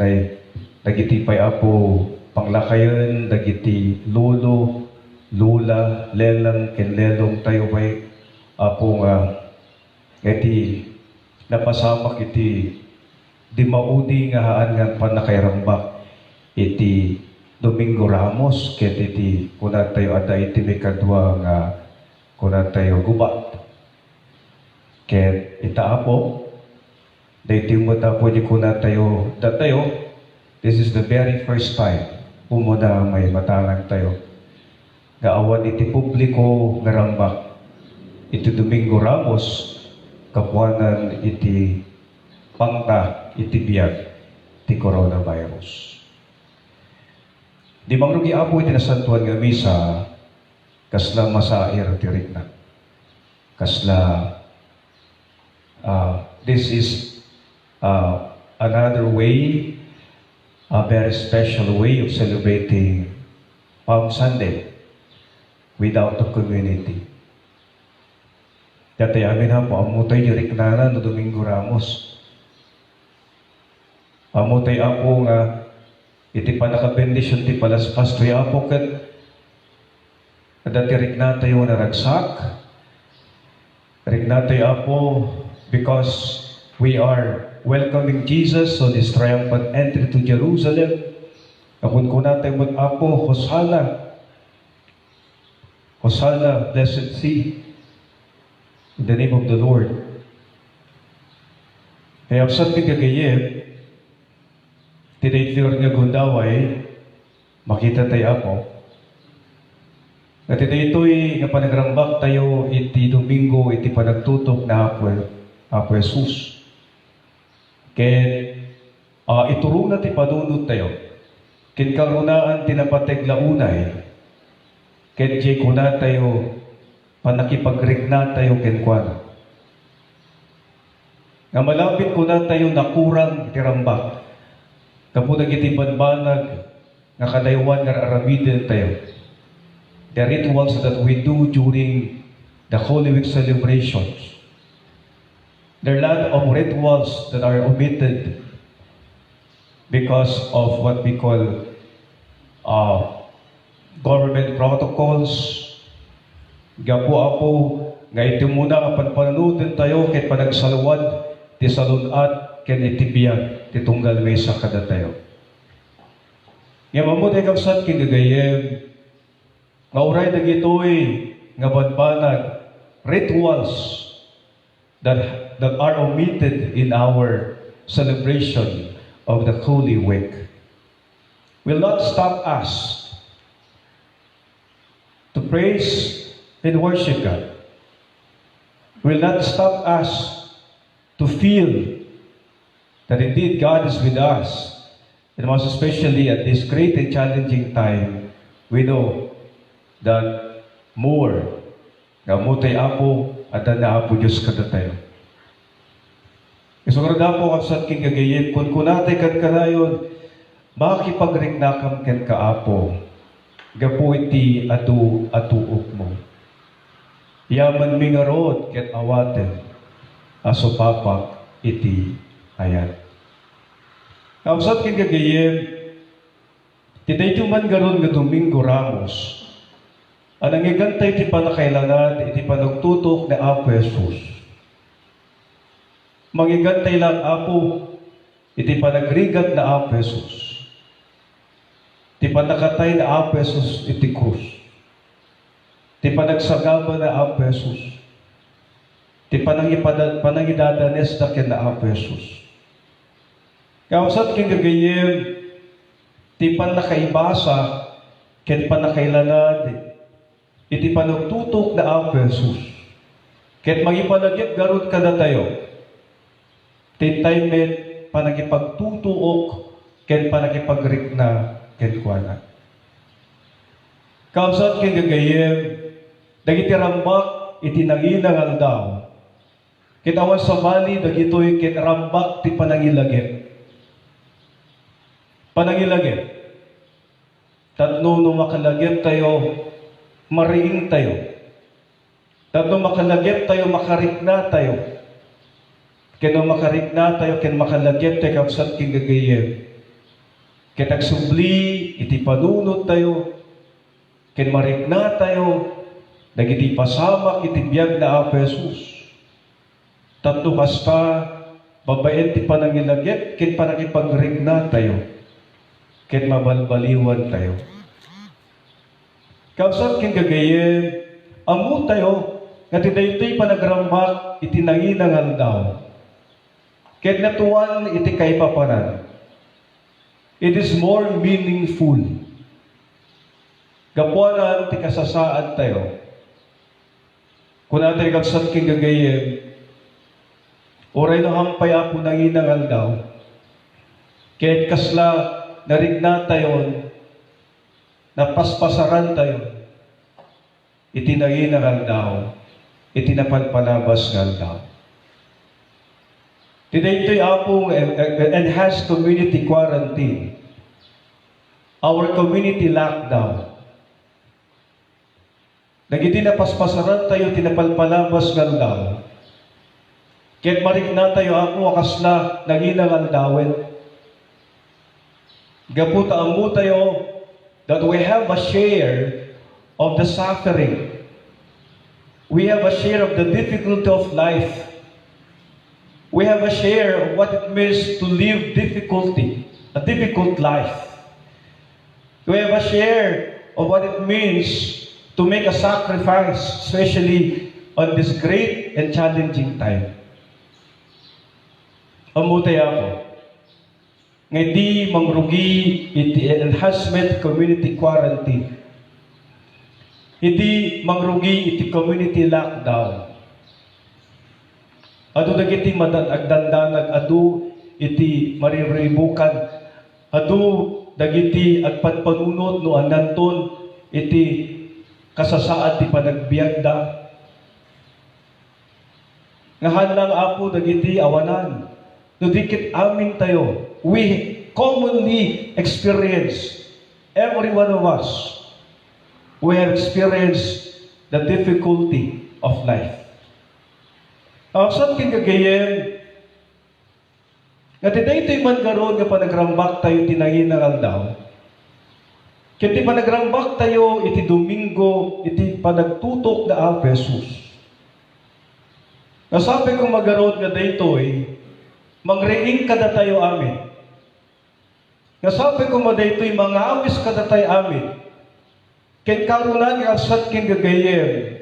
[SPEAKER 2] dagiti pay Apo panglakayon, dagiti lolo, lula, lelang, ken lelong tayo pay Apo nga iti napasamak iti di maudi nga haan nga panakairambak iti Domingo Ramos ket iti kuna tayo ada iti may kadwa nga kuna tayo gubat ket ita Apo dayti mo tapo di kuna tayo datayo. This is the very first time umuna may matangan tayo. Gaawan iti publiko nga rambak iti Domingo Ramos kapuanan iti pangta iti biyag ti coronavirus. Di mangrugi apo iti nasantuan nga misa kasla masair ti rikna. Kasla this is another way, a very special way of celebrating Palm Sunday without the community. Dati amin ha po, amutay diriknana no Domingo Ramos. Amutay ako nga, iti pa nakabendisyon ti palaspas, tuy apo kat, dati riknatay yung naragsak, riknatay apo, because we are welcoming Jesus on His triumphant entry to Jerusalem. Kapun ko natin mag-apo, Hosanna. Hosanna, blessed sea. In the name of the Lord. Kaya absat ni kagayip, tinaytlior nga gundaway, makita tayo ako. At ito'y nga panagrambak tayo iti Domingo, iti panagtutok na Apo Jesus. Kaya ituro na ti panunod tayo. Kinkarunaan tinapateg launay. Kaya jay kuna tayo panakipagregna tayo kenkwana. Nga malapit kuna tayo nakurang tirambak. Kapunag iti banbanag nga kadaywan nga aramiden tayo. The rituals that we do during the Holy Week celebrations. There are a lot of rituals that are omitted because of what we call government protocols. Gapo apo, nga iti muna ang panpanunutin tayo kay panagsalawad, ti salunat, ken itibiyag, ti tunggal mesa kada tayo. Nga mamutay kapsat kinagayem, nga uray na gito'y nga banbanag, rituals that are omitted in our celebration of the Holy Week will not stop us to praise and worship God. Will not stop us to feel that indeed God is with us. And most especially at this great and challenging time, we know that more nga mutay apo at na apo Diyos kada tayo. Isugurada po kapsat king kagayin, kung kunatay kan kanayon, makipagriknakam ken kaapo, gapo iti atuok mo. Yaman mingarod ket awaten, aso papak iti ayat. Kapsat king kagayin, titay man garon nga Domingo Ramos, anang igantay ti panakailangan iti panagtutok na Apo Jesus. Mangigantay lang Apo iti panagrigat na Apo Jesus. Ti panakatay na Apo Jesus iti krus. Ti panagsagaba na Apo Jesus. Ti panangidadanes na ken na Apo Jesus. Kausat king gagayem, ti panakaibasa ken panakailangan iti panagtutok na Apo Jesus. Ket magipanagip garod kada tayo. Ti taymet panagipagtutuok ken panagipagrikna ken kuana. Kausat ken gagayem, dagiti rambak iti nanginang aldaw. Ket awan sa bali dagitoy ken rambak ti panangilagip. Panangilagip. Tatno no makalagip tayo, mariing tayo. Tatno makalagip tayo, makarikna tayo. Keno makarikna tayo, ken makalagip tayo kapsat king gagayem. Ket agsubli, iti panunod tayo, ken marikna tayo, dagiti pasamak iti biyag na Apo Jesus. Tatno kasta, babaen ti panangilagip, ken panagipagrikna tayo, ken mabalbaliwan tayo. Kapsat king gagayem, amu tayo, nga tidaytoy panagrambak iti nanginang aldaw. Ket natuan iti kaipapanan. It is more meaningful. Gapuanan ti kasasaad tayo. Kung natin kapsat king gagayem, Oray no hampay apo nanginangal daw. Kahit kasla narigna tayo, napaspasaran tayo, itinanginangal daw, itinapalpalabas ngal daw. Today ito'y apong enhanced community quarantine. Our community lockdown. Nagiti napaspasaran tayo, tinapalpalabas ngal daw. Kahit marigna tayo ako, akasla, nanginangal dawin. Gaputa amu tayo that we have a share of the suffering. We have a share of the difficulty of life. We have a share of what it means to live difficulty, a difficult life. We have a share of what it means to make a sacrifice, especially on this great and challenging time. Amutay ako. Ngay di mangrugi iti enhancement community quarantine. Hindi mangrugi iti community lockdown. Adu dagiti agdandanag adu iti mariribukan. Adu dagiti agpanpanunot no andanton iti kasasaad ti panagbiagda. Ngahan lang apo dagiti awanan. No dikit amin tayo. We commonly experience, every one of us, we have experienced the difficulty of life. Saan kingagayem, nga tiday ito'y man garon nga panagrambak tayo tinanginangal daw. Kiti panagrambak tayo iti Domingo, iti panagtutok na Apesus. Nasabi kong magaron nga daytoy, magreing kada tayo amin. Nasabi ko mo daytoy mga awis kada tayo amin. Ken karunan nga sat king gagayem.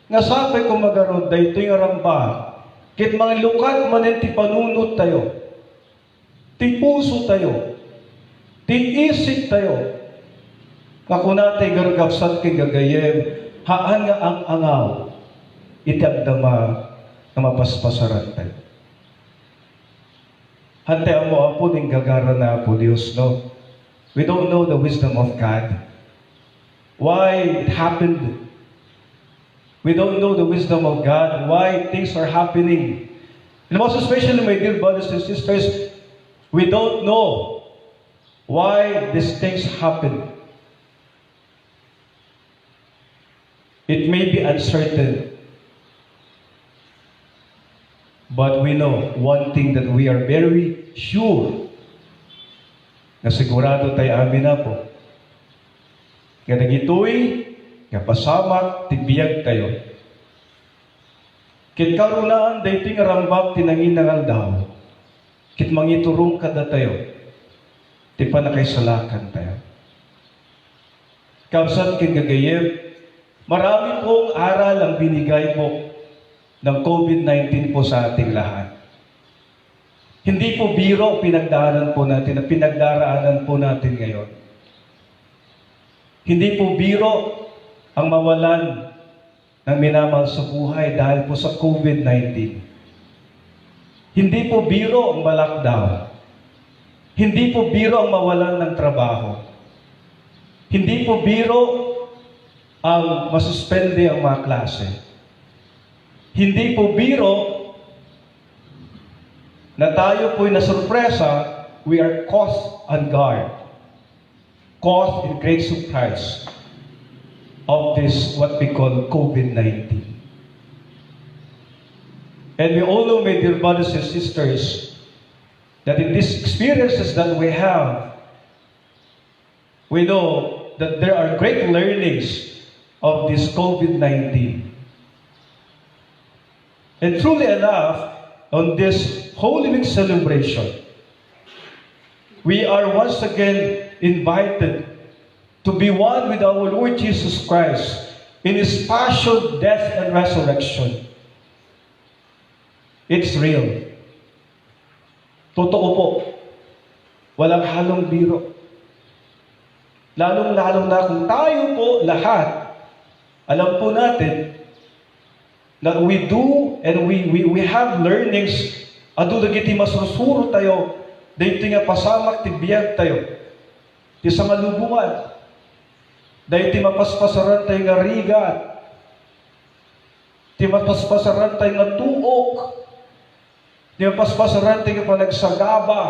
[SPEAKER 2] Nasabi ko magarod daytoy nga ramba. Ket mga lukat manen ti panunot tayo. Ti puso tayo. Ti isip tayo. Kakunatay gargapsat king gagayem. Haan nga ang angaw. Itagdama na mapaspasaran tayo. Hante mo apo ning gagara na po Diyos, no? We don't know the wisdom of God. Why it happened. We don't know the wisdom of God. Why things are happening. And most especially, my dear brothers and sisters, we don't know why these things happen. It may be uncertain. But we know one thing that we are very sure na sigurado tayo amin na po. Kaya nagitoy, kaya pasamak, tibiyag tayo. Kit karunaan, dahi ito'y rambak, tinanginangal daw. Kit mangiturong kada tayo. Ti pa nakaisalakan tayo. Kapsat kin gagayem, marami pong aral ang binigay po ng COVID-19 po sa ating lahat. Hindi po biro pinagdaraanan po natin, na pinagdaraanan po natin ngayon. Hindi po biro ang mawalan ng minamahal sa buhay dahil po sa COVID-19. Hindi po biro ang ma-lockdown. Hindi po biro ang mawalan ng trabaho. Hindi po biro ang masuspende ang mga klase. Hindi po biro na tayo po'y nasurpresa, we are caught on guard, caught in great surprise of this, what we call COVID-19. And we all know, my dear brothers and sisters, that in these experiences that we have, we know that there are great learnings of this COVID-19. And truly enough, on this Holy Week celebration, we are once again invited to be one with our Lord Jesus Christ in His passion, death, and resurrection. It's real. Totoo po. Walang halong biro. Lalong-lalong na kung tayo po lahat, alam po natin that we do and we have learnings Adu dagiti masurusuro tayo, dahito nga pasamak ti biyag tayo. Ti sa nga lubungan, dahito mapaspasaran tayo nga rigat, ti mapaspasaran tayo nga tuok, ti mapaspasaran tayo nga panagsagaba,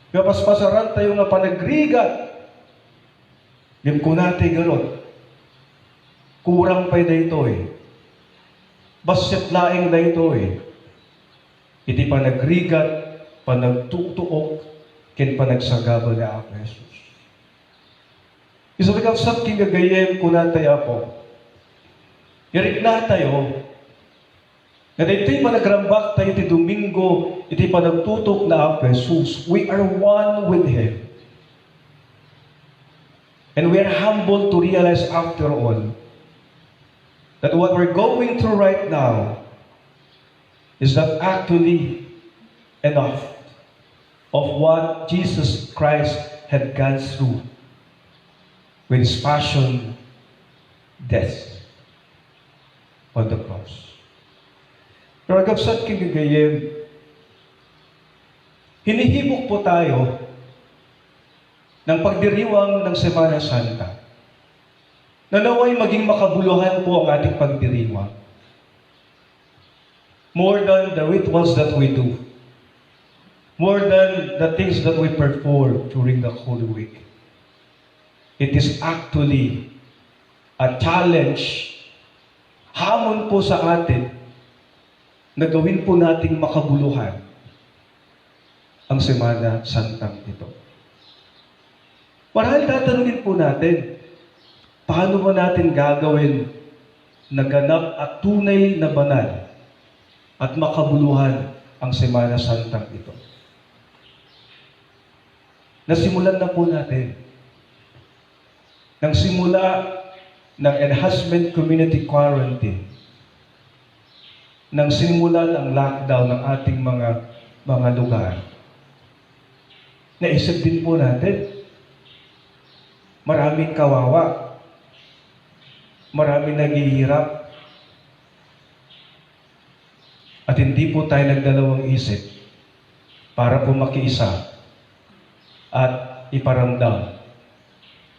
[SPEAKER 2] ti mapaspasaran tayo nga panagrigat. Dim ko natin galot, kurang pa'y dahito basit laing dahito iti panagrigat, panagtutuok, ken panagsagaba na ako, Jesus. Isa sa kingagayem ko na tayo po. Yarik na tayo, na dito'y panagrambak tayo iti Domingo, iti panagtutok na ako, Jesus. We are one with Him. And we are humbled to realize after all, that what we're going through right now is not actually enough of what Jesus Christ had gone through with His passion, death on the cross. Pero agapsat kigagayem, hinihibok po tayo ng pagdiriwang ng Semana Santa. Nanaway maging makabuluhan po ang ating pagdiriwang. More than the rituals that we do. More than the things that we perform during the Holy Week. It is actually a challenge, hamon po sa atin, na gawin po nating makabuluhan ang Semana Santang ito. Marahil tatanungin po natin, paano ba natin gagawin na ganap at tunay na banal at makabuluhan ang Semana Santang ito? Nasimulan na po natin. Nang simula ng enhancement community quarantine, nang simulan ang lockdown ng ating mga lugar, naisip din po natin, maraming kawawa, maraming naghihirap, at hindi po tayo nagdalawang isip para po makiisa at iparamdam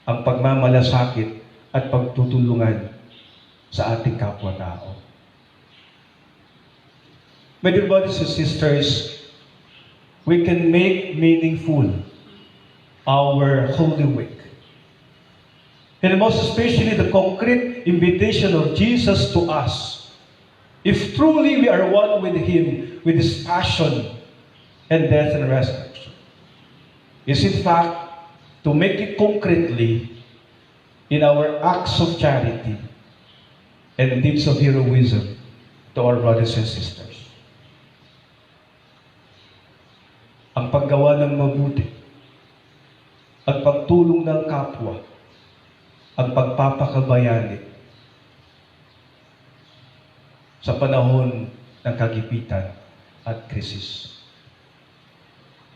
[SPEAKER 2] ang pagmamalasakit at pagtutulungan sa ating kapwa-tao. My dear brothers and sisters, we can make meaningful our Holy Week. And most especially the concrete invitation of Jesus to us. If truly we are one with Him, with His passion and death and resurrection, is in fact to make it concretely in our acts of charity and deeds of heroism to our brothers and sisters. Ang paggawa ng mabuti, ang pagtulong ng kapwa, ang pagpapakabayani sa panahon ng kagipitan at krisis.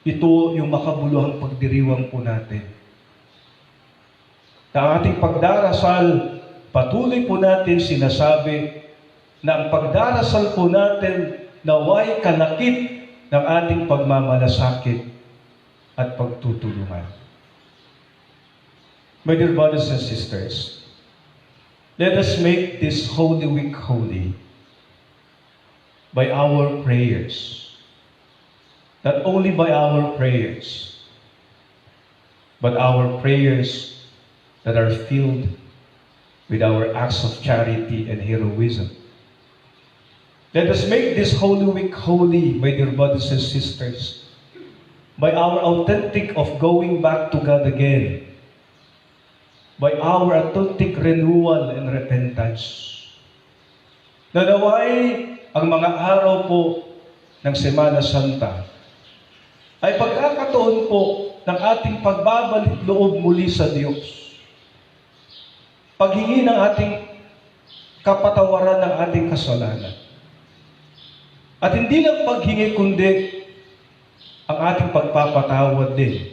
[SPEAKER 2] Ito yung makabuluhang pagdiriwang po natin. Na ating pagdarasal, patuloy po natin sinasabi na ang pagdarasal po natin naway kalakip ng ating pagmamalasakit at pagtutulungan. My dear brothers and sisters, let us make this Holy Week holy by our prayers. Not only by our prayers, but our prayers that are filled with our acts of charity and heroism. Let us make this Holy Week holy, my dear brothers and sisters, by our authentic of going back to God again, by our authentic renewal and repentance. Nanaway ang mga araw po ng Semana Santa ay pagkakataon po ng ating pagbabalik loob muli sa Diyos. Paghingi ng ating kapatawaran ng ating kasalanan. At hindi lang paghingi, kundi ang ating pagpapatawad din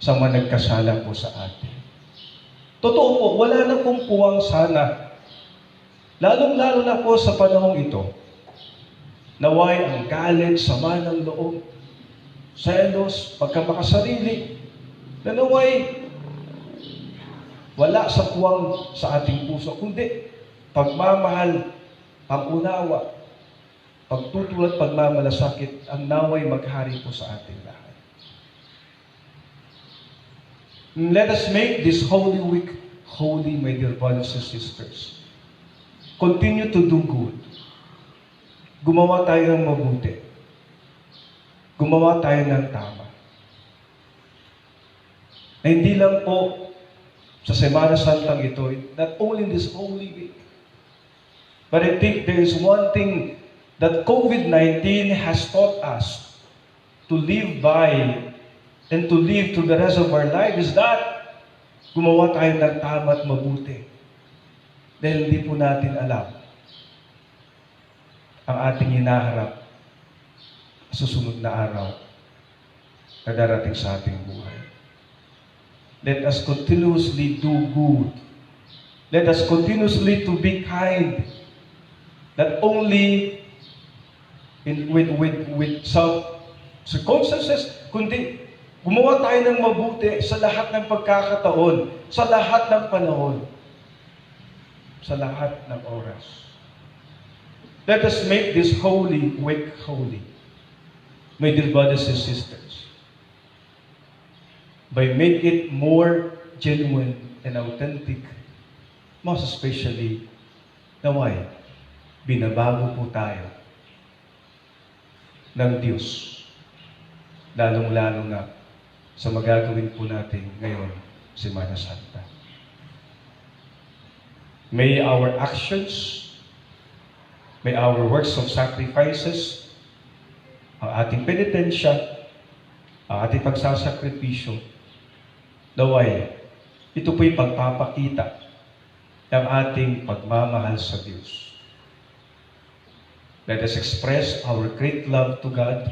[SPEAKER 2] sa mga nagkasala po sa atin. Totoo po, wala na pong puwang sana. Lalong-lalo na po sa panahong ito Naway ang galit, sama ng loob, selos, pagkamakasarili, na naway wala sa puwang sa ating puso, kundi pagmamahal, pag-unawa, pagtutulad, pagmamalasakit, ang naway maghari po sa ating lahat. Let us make this Holy Week holy, my dear brothers and sisters. Continue to do good. Gumawa tayo ng mabuti. Gumawa tayo ng tama. Na hindi lang po sa Semana Santang ito, not only in this Holy Week, but I think there is one thing that COVID-19 has taught us to live by and to live to the rest of our life is that gumawa tayo ng tama at mabuti. Dahil hindi po natin alam ang ating hinaharap sa susunod na araw na darating sa ating buhay. Let us continuously do good. Let us continuously to be kind. Not only with some circumstances, kundi gumawa tayo ng mabuti sa lahat ng pagkakataon, sa lahat ng panahon, sa lahat ng oras. Let us make this Holy Week holy, my dear brothers and sisters, by make it more genuine and authentic, most especially, naway, binabago po tayo ng Diyos, lalong-lalo na sa magagawin po natin ngayon, Semana Santa. May our actions, may our works of sacrifices, ang ating penitensya, ang ating pagsasakripisyo, naway, ito po'y pagpapakita ng ating pagmamahal sa Diyos. Let us express our great love to God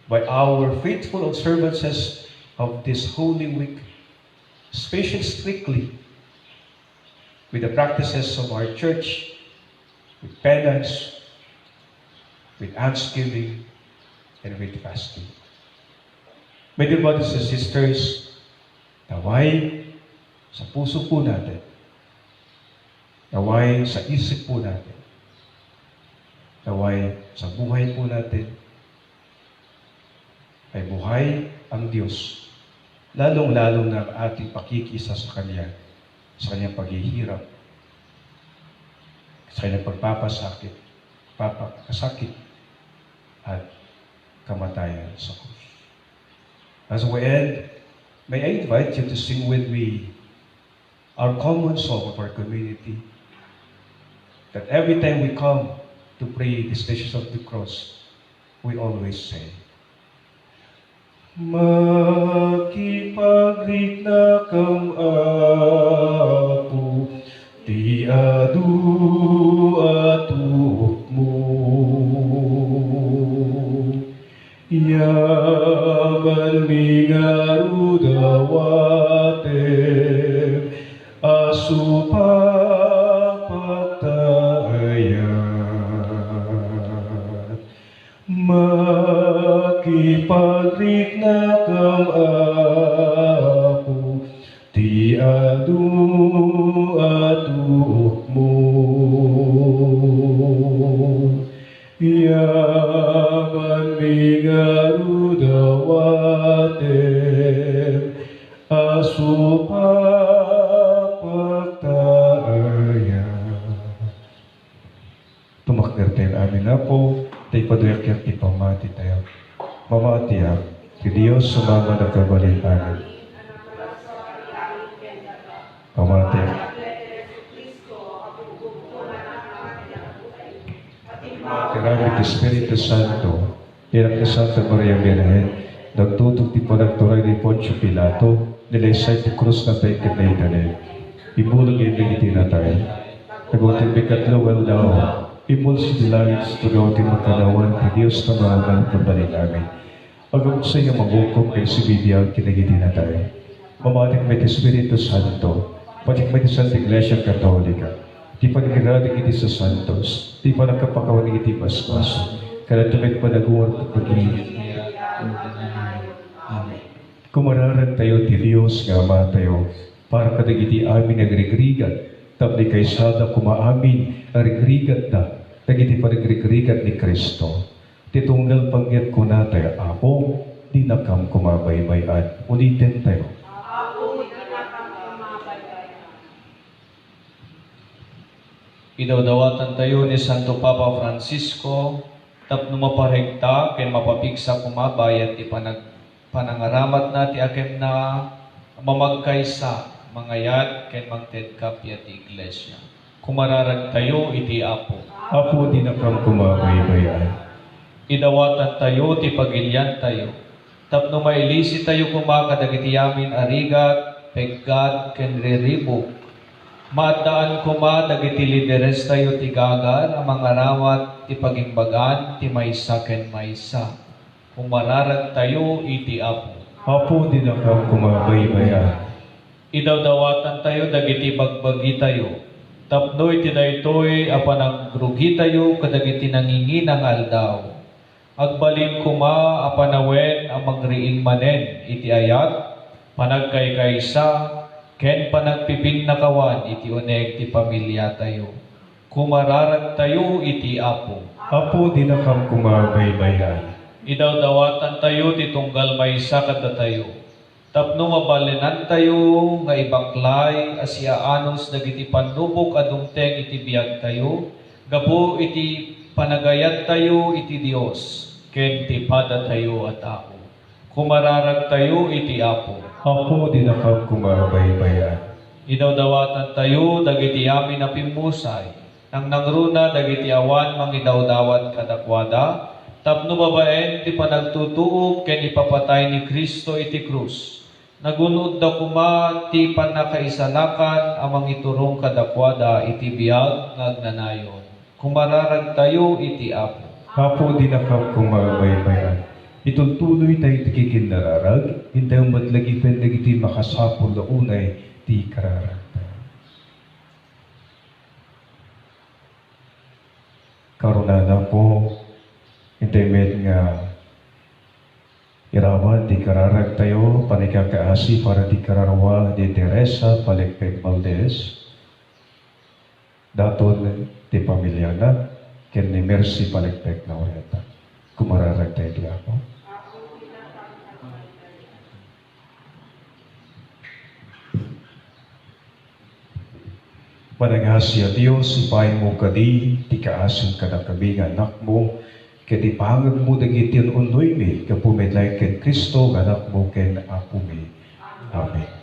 [SPEAKER 2] by our faithful observances of this Holy Week, especially strictly with the practices of our church, with penance, with almsgiving, and with fasting. My dear brothers and sisters, naway sa puso po natin, naway sa isip po natin, naway sa buhay po natin, ay buhay ang Diyos, lalong-lalo na ang ating pakikisa sa Kanya, sa Kanyang paghihirap, sa Kanyang pagpapasakit, papakasakit, at kamatayan sa krus. As we end, may I invite you to sing with me our common song of our community, that every time we come to pray the Stations of the Cross, we always say, makipaglikna kang Apo, ti adu atuk mo. Yaman mingarudawate, asupapatayan. Makipaglikna kang Apo, ti adu atuk mo. Yaman mingarudawate, asupapatayan. Tumakder tayo amin na po, tayo paduyak ti pamati tayo. Mamati ti Diyos sumama na kabalitaan. Pamati. Karamit Espiritu Santo, Irak ni Santa Maria Virgen, nagtutok ti panagturay ni Poncio Pilato, nilaysay ti krus na tayo kinaidanin. Ibulog yung nagiti na tayo. Nagutin may katluwal daw, imulsi di langit sa tugaw ti magkanawan ti Diyos na mahagal kabalin namin. Pagkakot sa iyo magukop kay si Bibiang kinagiti na tayo. Mamatik may Espiritu Santo, patik may Santa Iglesia Katolika, ti panagiradig iti sa santos, ti panagkapakawanig iti basbas, kada tumit panaguwar pag-ibig.
[SPEAKER 4] Amen.
[SPEAKER 2] Kumararan tayo ti Diyos nga Ama tayo, para kadagiti amin agrigrigat, tapos kay sada kumaamin, agrigrigat da, dagiti panagrigrigat ni Kristo. Titunggal pangyat ko na tayo, Apo, di na kam kumabaybayan. Ulitin tayo.
[SPEAKER 6] Idawdawatan tayo ni Santo Papa Francisco, tapno maparegta, kay mapapiksa kumabayat, panangaramat na ti akem na mamagkaysa, mangayat, kay magtedkap ti iglesia. Kumararag tayo, iti Apo.
[SPEAKER 2] Apo, di na kam kumabaybayan.
[SPEAKER 6] Idawatan tayo, ti pagilyan tayo. Tapno mailisi tayo kumakadagiti yamin arigat, peggat, ken riribok. Maadaan kuma dagiti lideres tayo ti gagar, ang mga rawat, ti pagimbagan, ti maysa ken maysa. Kumararag tayo, iti Apo.
[SPEAKER 2] Apo, di na kam kumabaybayan.
[SPEAKER 6] Idawdawatan tayo, dagiti bagbagi tayo. Tapno iti daytoy, apan ang grugi tayo, kadagiti nanginginang aldaw. Agbalin kuma apanawen ang magriing manen iti ayat, panagkaykaysa, ken panagpipin nakawan iti uneg ti pamilya tayo. Kumararag tayo iti Apo.
[SPEAKER 2] Apo, di na kam kumabaybayan.
[SPEAKER 6] Idawdawatan tayo ti tunggal maysa kada tayo. Tapno mabalinan tayo nga ibaklay asiaanos dagiti panubok adungteng iti biag tayo, gapo iti panagayat tayo iti Dios. Ken ti pada tayo at Apo. Kumararag tayo iti Apo.
[SPEAKER 2] Apo, di na kam kumabaybayan.
[SPEAKER 6] Idawdawatan tayo dagiti amin na pimusay. Nang nangruna dagiti awan mangidawdawat kadakwada. Tapno babaen ti panagtutuog ken ipapatay ni Kristo iti krus. Nagunod da kuma ti panakaisalakan amang iturong kadakwada iti biag ngagnanayon. Kumararag tayo iti Apo.
[SPEAKER 2] Apo, di na kam kumabaybayan. Itultuloy tayo ti kikinararag, hintayong madlagipen dagiti makasapol na unay ti kararag. Karunana po, hintay med nga irawan di kararag tayo, panikakaasi para di kararwa di Teresa Palekpek Valdez, daton di pamilya na, ken ni Mercy Palekpek na oreta. Kumararag tayo di ako. Panagasi at Diyos, ipahin mo kadi, ti kaasin ka na kami nga anak mo, kadi pangag mo dagiti unoy mi, kapumedlay ken Kristo, anak mo ken Apo mi. Amen.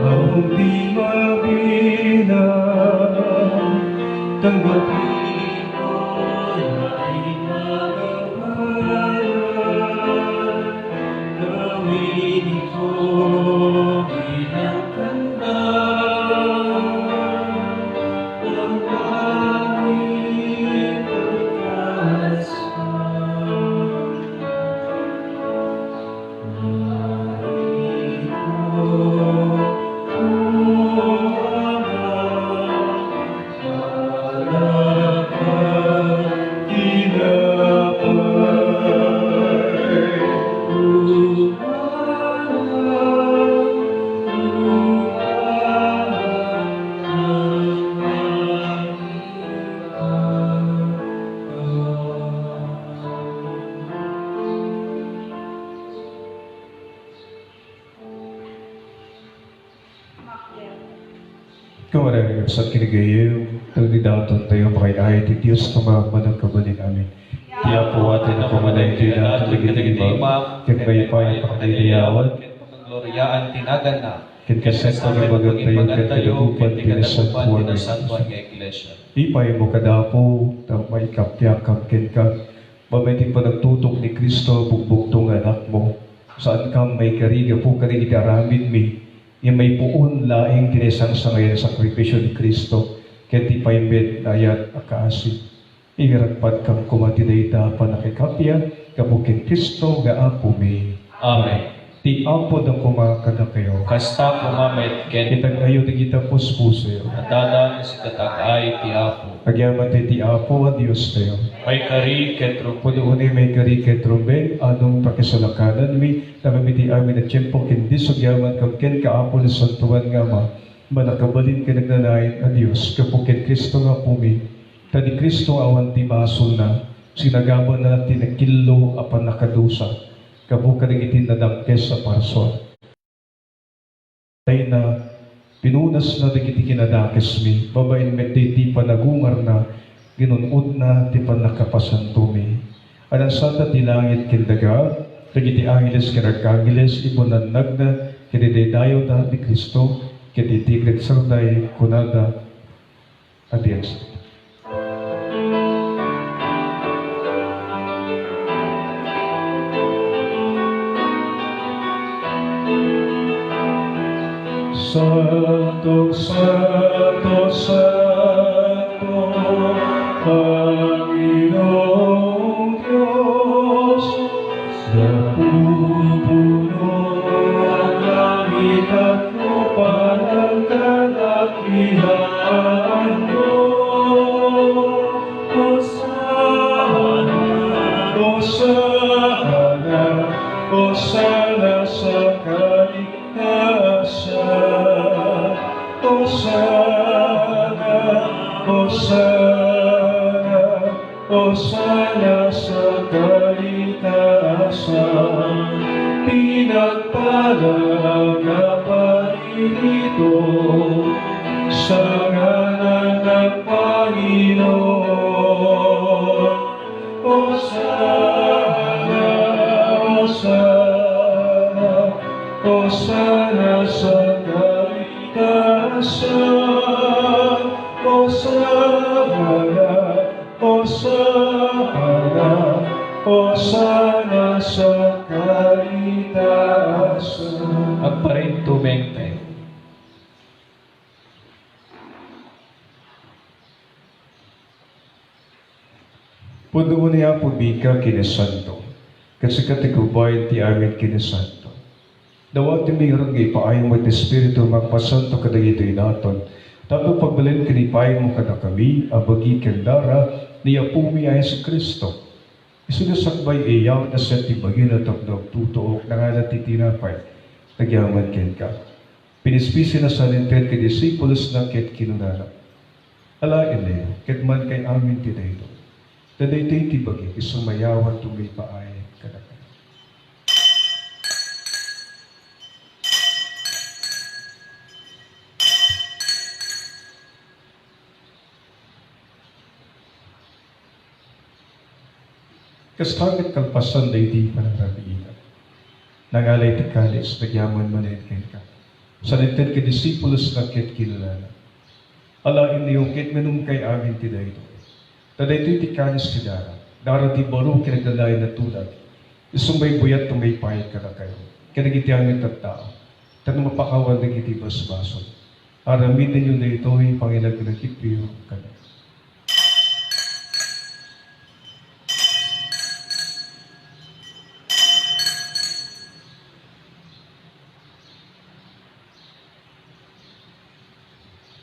[SPEAKER 2] Ang di mabilang, tanggapin ko ay magamalan, gawin ito bilang tanda ng aming Kamarang sa kinigayo, tagdidaton tayo makayay ti Diyos kamamanang kabalin amin. Tiya po atin na pamanay ti natin nagitigiba, ken mayipay pakadilayawan,
[SPEAKER 6] ken pagloryaan tinagan na,
[SPEAKER 2] ken kaset na ibagan tayo, ken kadagupan tinasantuan ng
[SPEAKER 6] nga iglesia.
[SPEAKER 2] Ipay mo kadapo, na may kapyakam ken ka, mamay ti panagtutok ni Kristo, bugbugtong anak mo, saan ka may kariga po kanil itaramid mi, yung may puun laing tinesang sa ngayon sakripisyo ni Kristo, kaya ti paimbed ayat akaasi. Igaragpat kang kumatidayta panakikapya, kabukin Kristo ga apo mi.
[SPEAKER 6] Amen.
[SPEAKER 2] Ti apo da kumakada kayo.
[SPEAKER 6] Kasta kumamet ken
[SPEAKER 2] Kitag ayo di kita puspuso.
[SPEAKER 6] nadada si tatagay ti Apo.
[SPEAKER 2] Agyaman ti apo a Diyos tayo.
[SPEAKER 6] May kari ken trumpudo
[SPEAKER 2] Puno may kari kay trumbeng, anong pakisalakanan mi, nakamiti amin na tiyempo kindi sugyaman kam ken kaapo ni santuan nga ma, manakabalin ka nagnanayin a Diyos, kapukin Kristo nga pumi, tadi Kristo awan ti basol na, sinagaban na natin na kilo apan nakadusa, kabuka nagitin na dangkes sa parson. Tay na, pinunas na nagiti kinadakes mi, babain met ti panagungar na, ginunod na ti panakapasanto mi. Anang santa ti langit kindaga, nagiti angeles kinagkangeles, ibunanag na, kinidedayo na ni Kristo, kinitigret sarday kunada, adios. Santo, Santo, Santo, Panginoong Diyos, napupuno ang langit at lupa ng kadakilaan mo. Hosana, Hosana, Hosana sa kaligtasan. Hosana, Hosana, Hosana sa kaligtasan. Pinagpalang na paririto sa ngalan ng Panginoon. Hosana, Hosana, Hosana sa kaligtasan. Hosana, Hosana, Hosana sa kaligtasan.
[SPEAKER 6] agparin tumeng tayo.
[SPEAKER 2] Puno niya po bika kinasanto, kasi katigubayan ti amin kinasanto. Dawat ti mayroon ngay paayong mo ti Espiritu magpasanto kadagito inaton, tapos pagbalin kinipayan mo kada kami, abagi kendara, niya pumi ay sa Kristo. Isunasakbay iyaw na sa tibagin at takdog tutuok na nga natitinapay, nagyaman ken ka. Pinispisi na sa linten kay disipulos na ket kinunara. Alain niyo, ket man kay amin ti dayto. Dadaytay tibagi, isumayawan tumay paay kadaka. Kastamit kalpasan day di panarabiinan. Nangalay ti kalis, nagyaman manin ken ka. Sa linten kay disipulos na ket kinunara. Alain niyo, ket menum kay amin ti dayto. Tadaytoy ti kanis ti dara, dara ti baro kinagdalay na tulad, isumbay buyat tumay pahit kada kayo, kinagiti angit at tao, tanong mapakawan nagiti basbason, aramitin nyo na ito'y pangilag nagkipiyo kada.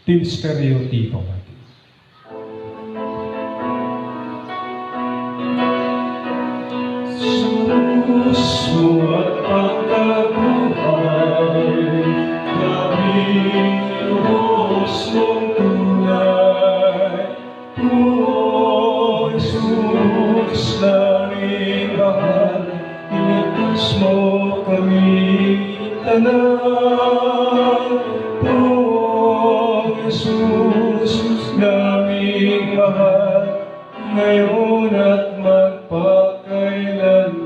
[SPEAKER 2] Tim stereotipo natin. Puso at pagkabuhay, kaming Diyos mong tunay. O Jesus, naming mahal, iligtas mo kami tanan. O Jesus, naming mahal, ngayon at magpakailanman.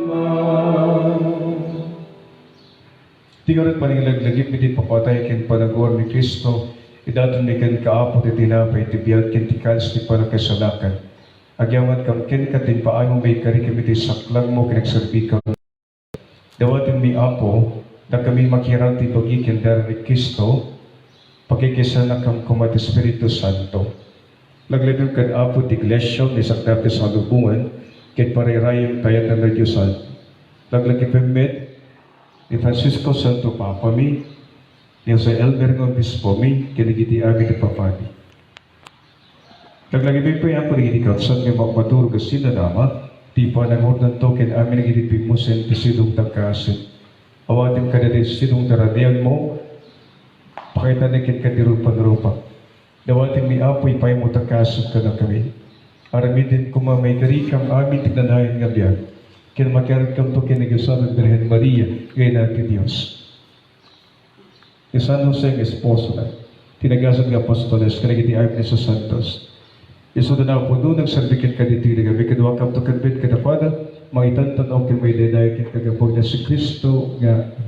[SPEAKER 2] Tigarat paningilaglagip iti papatay ken panagor ni Kristo, idaton ni ken kaapot iti tinapay iti biyat ken tikals ti panakasalakan. Agyamat kam ken katin paano may karikim iti saklang mo kinagserbi ka. Dawatin mi Apo, na kami makirang ti pagkikindar ni Kristo, pagkikisa na kang kumat Espiritu Santo. Laglagam kad Apo ti Iglesia ni Sakta sa Lubungan, kit parirayang kayat ng Diyosan. Laglagi permit ni Francisco Santo Papa mi, ni Jose Elmer ng Bispo mi, kinigiti amin ni Papadi. Laglagi po yung ako nagiti kapsat ng magmaturo kasi na nama, di pa nangordan to kin amin nagiti pimusin ti sidong tagkasin. Awatin ka na din sidong daradian mo, pakita na kit katirupan-rupa. Dawatin mi Apo ipay mo tagkasin ka na kami. Aramidin kumamay karikam amin tignanayan nga biyan. Kinamakiarat kam to kinagasal ng Birhen Maria, gaya natin Diyos. Ni San Jose ng esposo na, tinagasal ng apostoles, kanagiti amin sa Santos. Iso na po doon, nagserbikin ka dito na gabi, kadwa kam to kanbit kadapada, maitantan o kin may denay kin kagapog na si Kristo nga.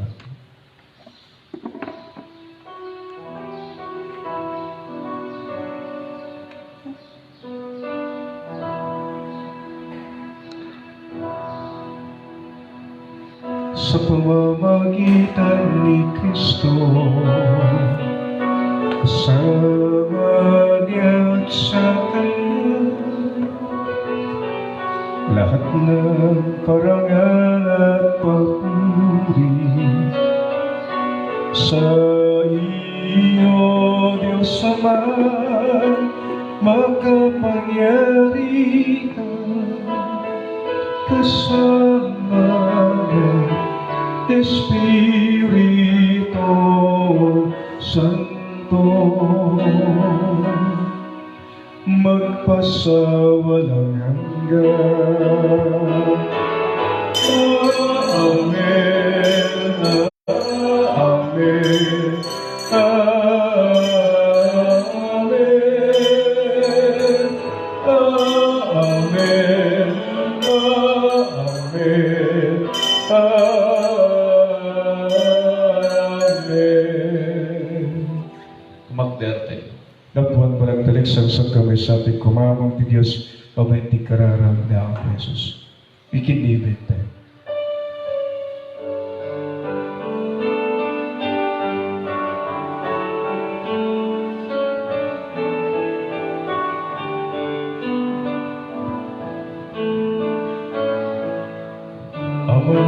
[SPEAKER 2] Sa pamamagitan ni Kristo, kasama niya at sa Kanya, lahat ng parangal at papuri sa iyo, Diyos Ama, makapangyarihan, kasama ng Espiritu Santo, magpasawalang hanggan. Amen. Amen. Amen. Amen. Amen.
[SPEAKER 6] Magderte.
[SPEAKER 2] Nagtuan pa ng taliksang sa kami sa ating kumamang ti Diyos, pabay ti kararang na ang Jesus. Ikinibit tayo. Ama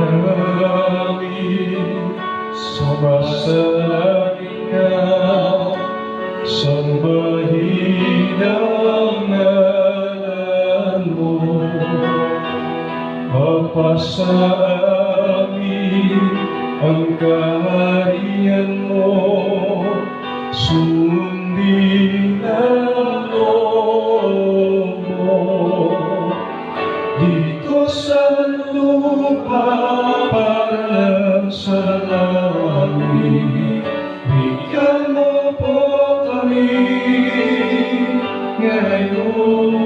[SPEAKER 2] namin, sumasalangin ka, sambahin ang ngalan mo, magpasa amin ang kaharian mo, sundin ang loob mo, dito sa lupa para sa langit. Bigyan mo po kami ngayon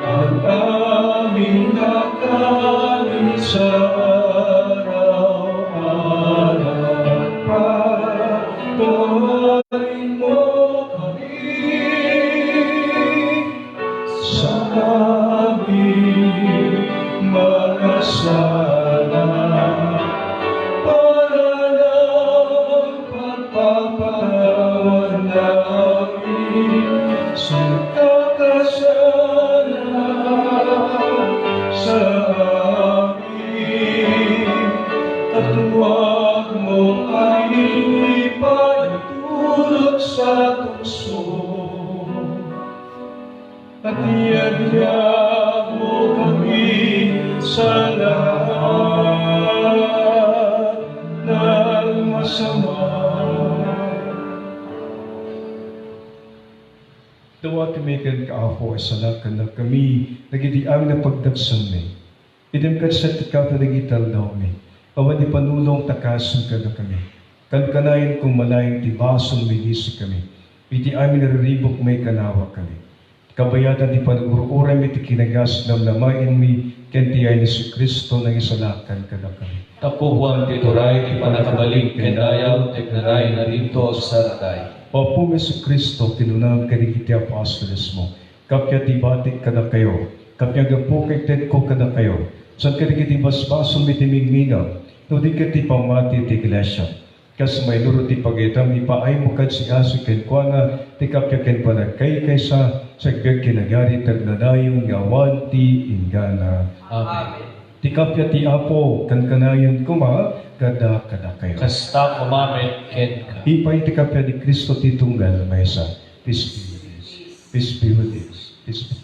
[SPEAKER 2] ang aming kakanin sa araw-araw. Patuloyin mo kami sa aming mga sala. Pagpapatawad namin sa kakasalanan sa amin, at huwag mo kaming ipahintulot sa tukso, at iadya mo kami sa lahat ng masama. Dawa tumikan ka ako sa lakan na kami nagitiang na pagdagsan mi. Idem kat sa tikaw na nagital daw mi. Awan di panulong takasan ka na kami. Kankanayin kung malayang tibasong milisi kami. Iti amin nariribok may kanawa kami. Kabayatan di panagurura mi ti kinagas na namain mi kentiyay ni si Kristo nang isalakan ka na kami.
[SPEAKER 6] Tapuhuan ti turay ti panakabaling kendayaw teknaray na dito sa ratay.
[SPEAKER 2] Opo mi si Kristo tinunang kanigiti apostoles mo. Kapya ti batik ka na kayo. Kapya gapukay ten ko ka na kayo. San kadagiti basbason mitimigminaw, no di kati pamati ti iglesia. Kas may nuro ti pagitam, ipaay mo kad si aso ken kwa nga, ti kapya ken panagkay kaysa, sagbag kinagari tagnanayong ngawan ti ingana.
[SPEAKER 6] Amen.
[SPEAKER 2] Ti kapya ti apo, kan kanayon kuma, kada kayo.
[SPEAKER 6] Kasta kumamet ken ka.
[SPEAKER 2] Ipay ti kapya ni Kristo ti tunggal maysa. Peace be with you. Peace be with you. Peace be.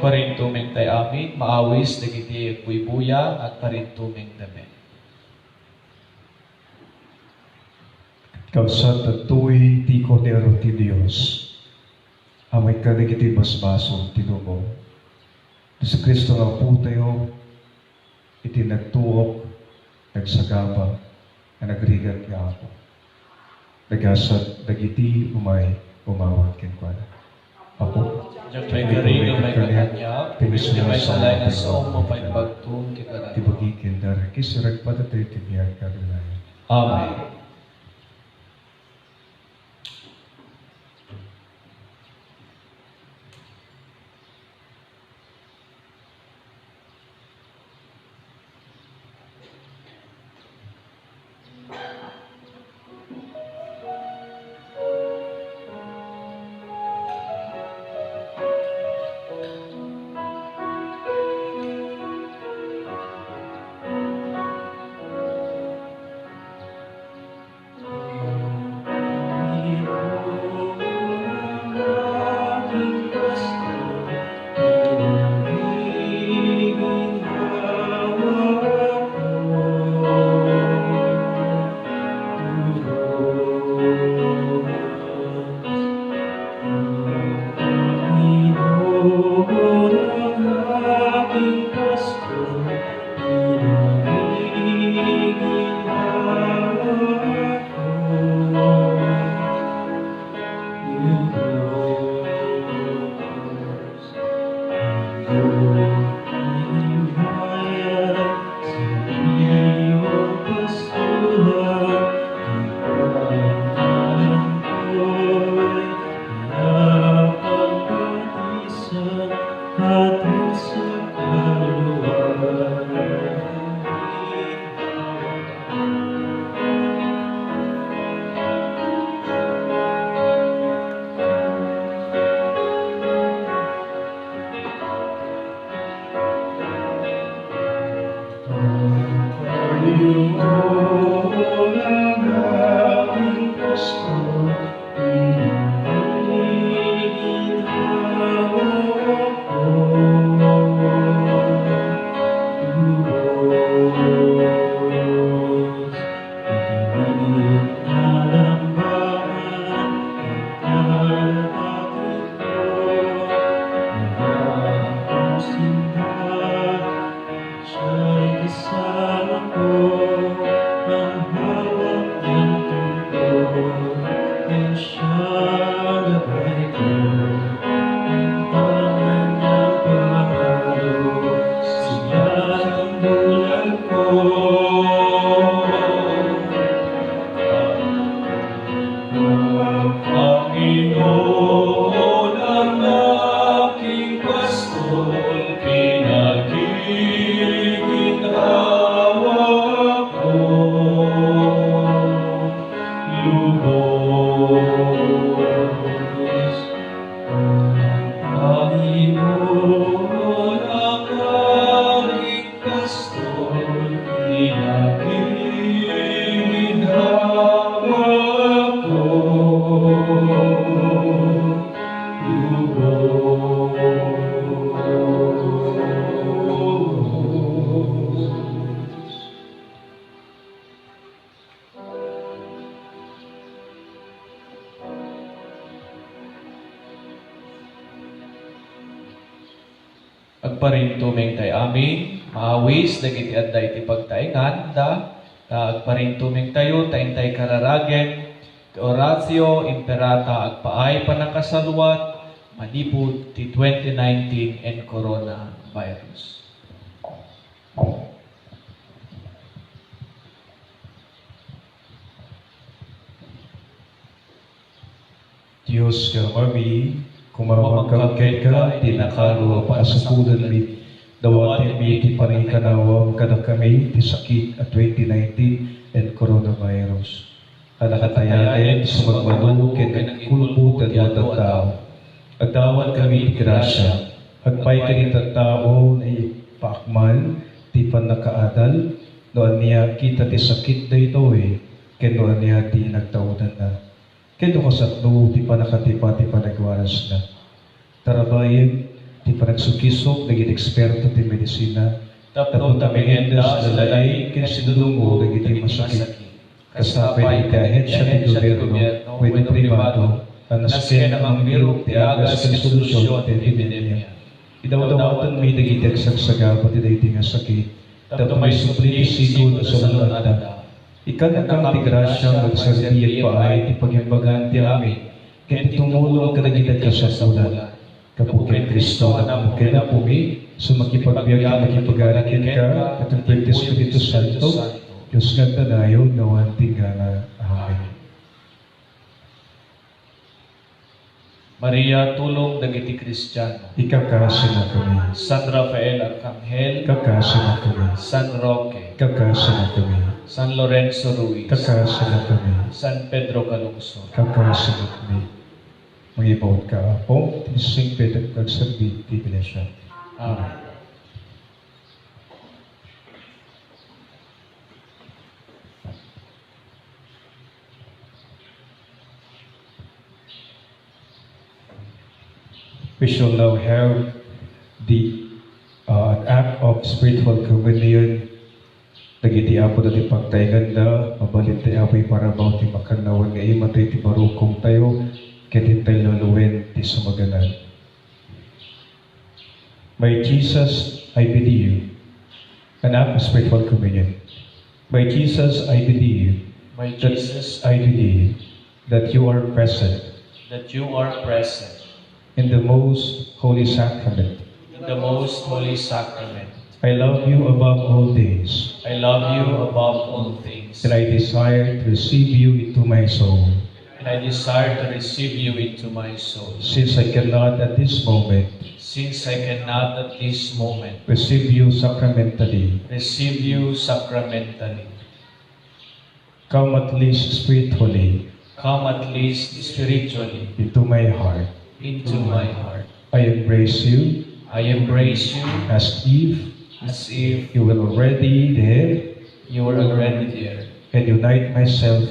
[SPEAKER 6] Parintumeng tay amin, maawis dagiti buy-buya at parintumeng dami.
[SPEAKER 2] Kausat at tuy ti Cordero ti Dios, amay ka dagiti basbaso ti dugo. Si Kristo nga po tayo, iti nagtuok, nagsagaba, na nagrigat nga ako. Nagasat dagiti umay umawat kenkwana. Apo,
[SPEAKER 6] Diyan may garing may kakanya, hindi may salay na sa umo pa'y pagtun kita na.
[SPEAKER 2] tibagi kendar, kisirag patatay tibiyag karunay.
[SPEAKER 6] Amen.
[SPEAKER 10] Kasama ko ang hawak ng tungkol.
[SPEAKER 6] Panginoon ang aking pastor, pinagiginawa ko. Lubos ang Panginoon ang aking pastor, pinagiginawa ko. Agparintumeng tay amin, maawis dagiti adda iti pagtaingan da agparintumeng tayo taintay kararagen ti Oratio Imperata agpaay panakasaluat manipud ti 2019 and coronavirus.
[SPEAKER 2] Diyos ka mami, kumamagkagkay ka, tinakaro pa sa pulan mi, dawatin mi iti panikanawang kada kami, ti sakit at 2019 and coronavirus. Anakatayanin sa magmanu, ken kulbutan mo ng tao. Agdawat kami iti grasya, agpay ka ni tao na ipaakmal, ti panakaadal, noan niya kita ti sakit na ito ken noan niya ti nagtaunan na. Kendo ko sa tlo, ti panakatipa, ti panagwaras na. Tarabayan, ti panagsukisok, naging eksperto ti medisina. Tapos tamigendas na lalay, kinsidulungo, naging masakit. Kasapay ti ahensya ti gobyerno, pwede privado, anasken ang birok ti agas ken solusyon ti epidemya. Idawdawatan may naging sagsagaba ti dayti nga sakit. Tapos may supli ti siguro sa lalanda. Ikan kang ti grasya magsabihan pa ay ti pagimbagan ti amin, ken tumulong kadagitad ka sa sulat. Kapukin Kristo na mungkin na pumi, sumakipagbiyak na makipagarikin ka, at ang Pwede Espiritu Santo, Diyos nga tanayo, nawan tingala. Amen.
[SPEAKER 6] Maria, tulong dagiti Kristiyano.
[SPEAKER 2] Ikakasa na kami.
[SPEAKER 6] San Rafael Arcangel,
[SPEAKER 2] Ikakasa na kami.
[SPEAKER 6] San Roque,
[SPEAKER 2] Ikakasa na kami.
[SPEAKER 6] San Lorenzo Ruiz,
[SPEAKER 2] Ikakasa na kami.
[SPEAKER 6] San Pedro Calungsod.
[SPEAKER 2] Ikakasa na kami. Mag-ibawad ka po, tising Pedro kagsabi, ti Iglesia.
[SPEAKER 6] Amen.
[SPEAKER 2] We shall now have the act of spiritual communion. Dagiti apo dati pagtaingan na, mabalit tayo apoy para baw ti makanawan nga imatay ti barukong tayo, kaya tayo laluwen ti sumaganan. My Jesus, I believe. An act of spiritual communion. My Jesus, I believe.
[SPEAKER 6] My Jesus,
[SPEAKER 2] I believe that you are present
[SPEAKER 6] that you are present
[SPEAKER 2] in the most holy sacrament.
[SPEAKER 6] in the most holy sacrament.
[SPEAKER 2] I love you above all things,
[SPEAKER 6] I love you above all things,
[SPEAKER 2] and I desire to receive you into my soul.
[SPEAKER 6] and I desire to receive you into my soul.
[SPEAKER 2] Since I cannot at this moment
[SPEAKER 6] Since I cannot at this moment
[SPEAKER 2] receive you sacramentally,
[SPEAKER 6] receive you sacramentally,
[SPEAKER 2] come at least spiritually
[SPEAKER 6] come at least spiritually
[SPEAKER 2] into my heart.
[SPEAKER 6] into my heart.
[SPEAKER 2] I embrace you
[SPEAKER 6] I embrace you
[SPEAKER 2] as if
[SPEAKER 6] as if
[SPEAKER 2] you were already there,
[SPEAKER 6] you were already there,
[SPEAKER 2] and unite myself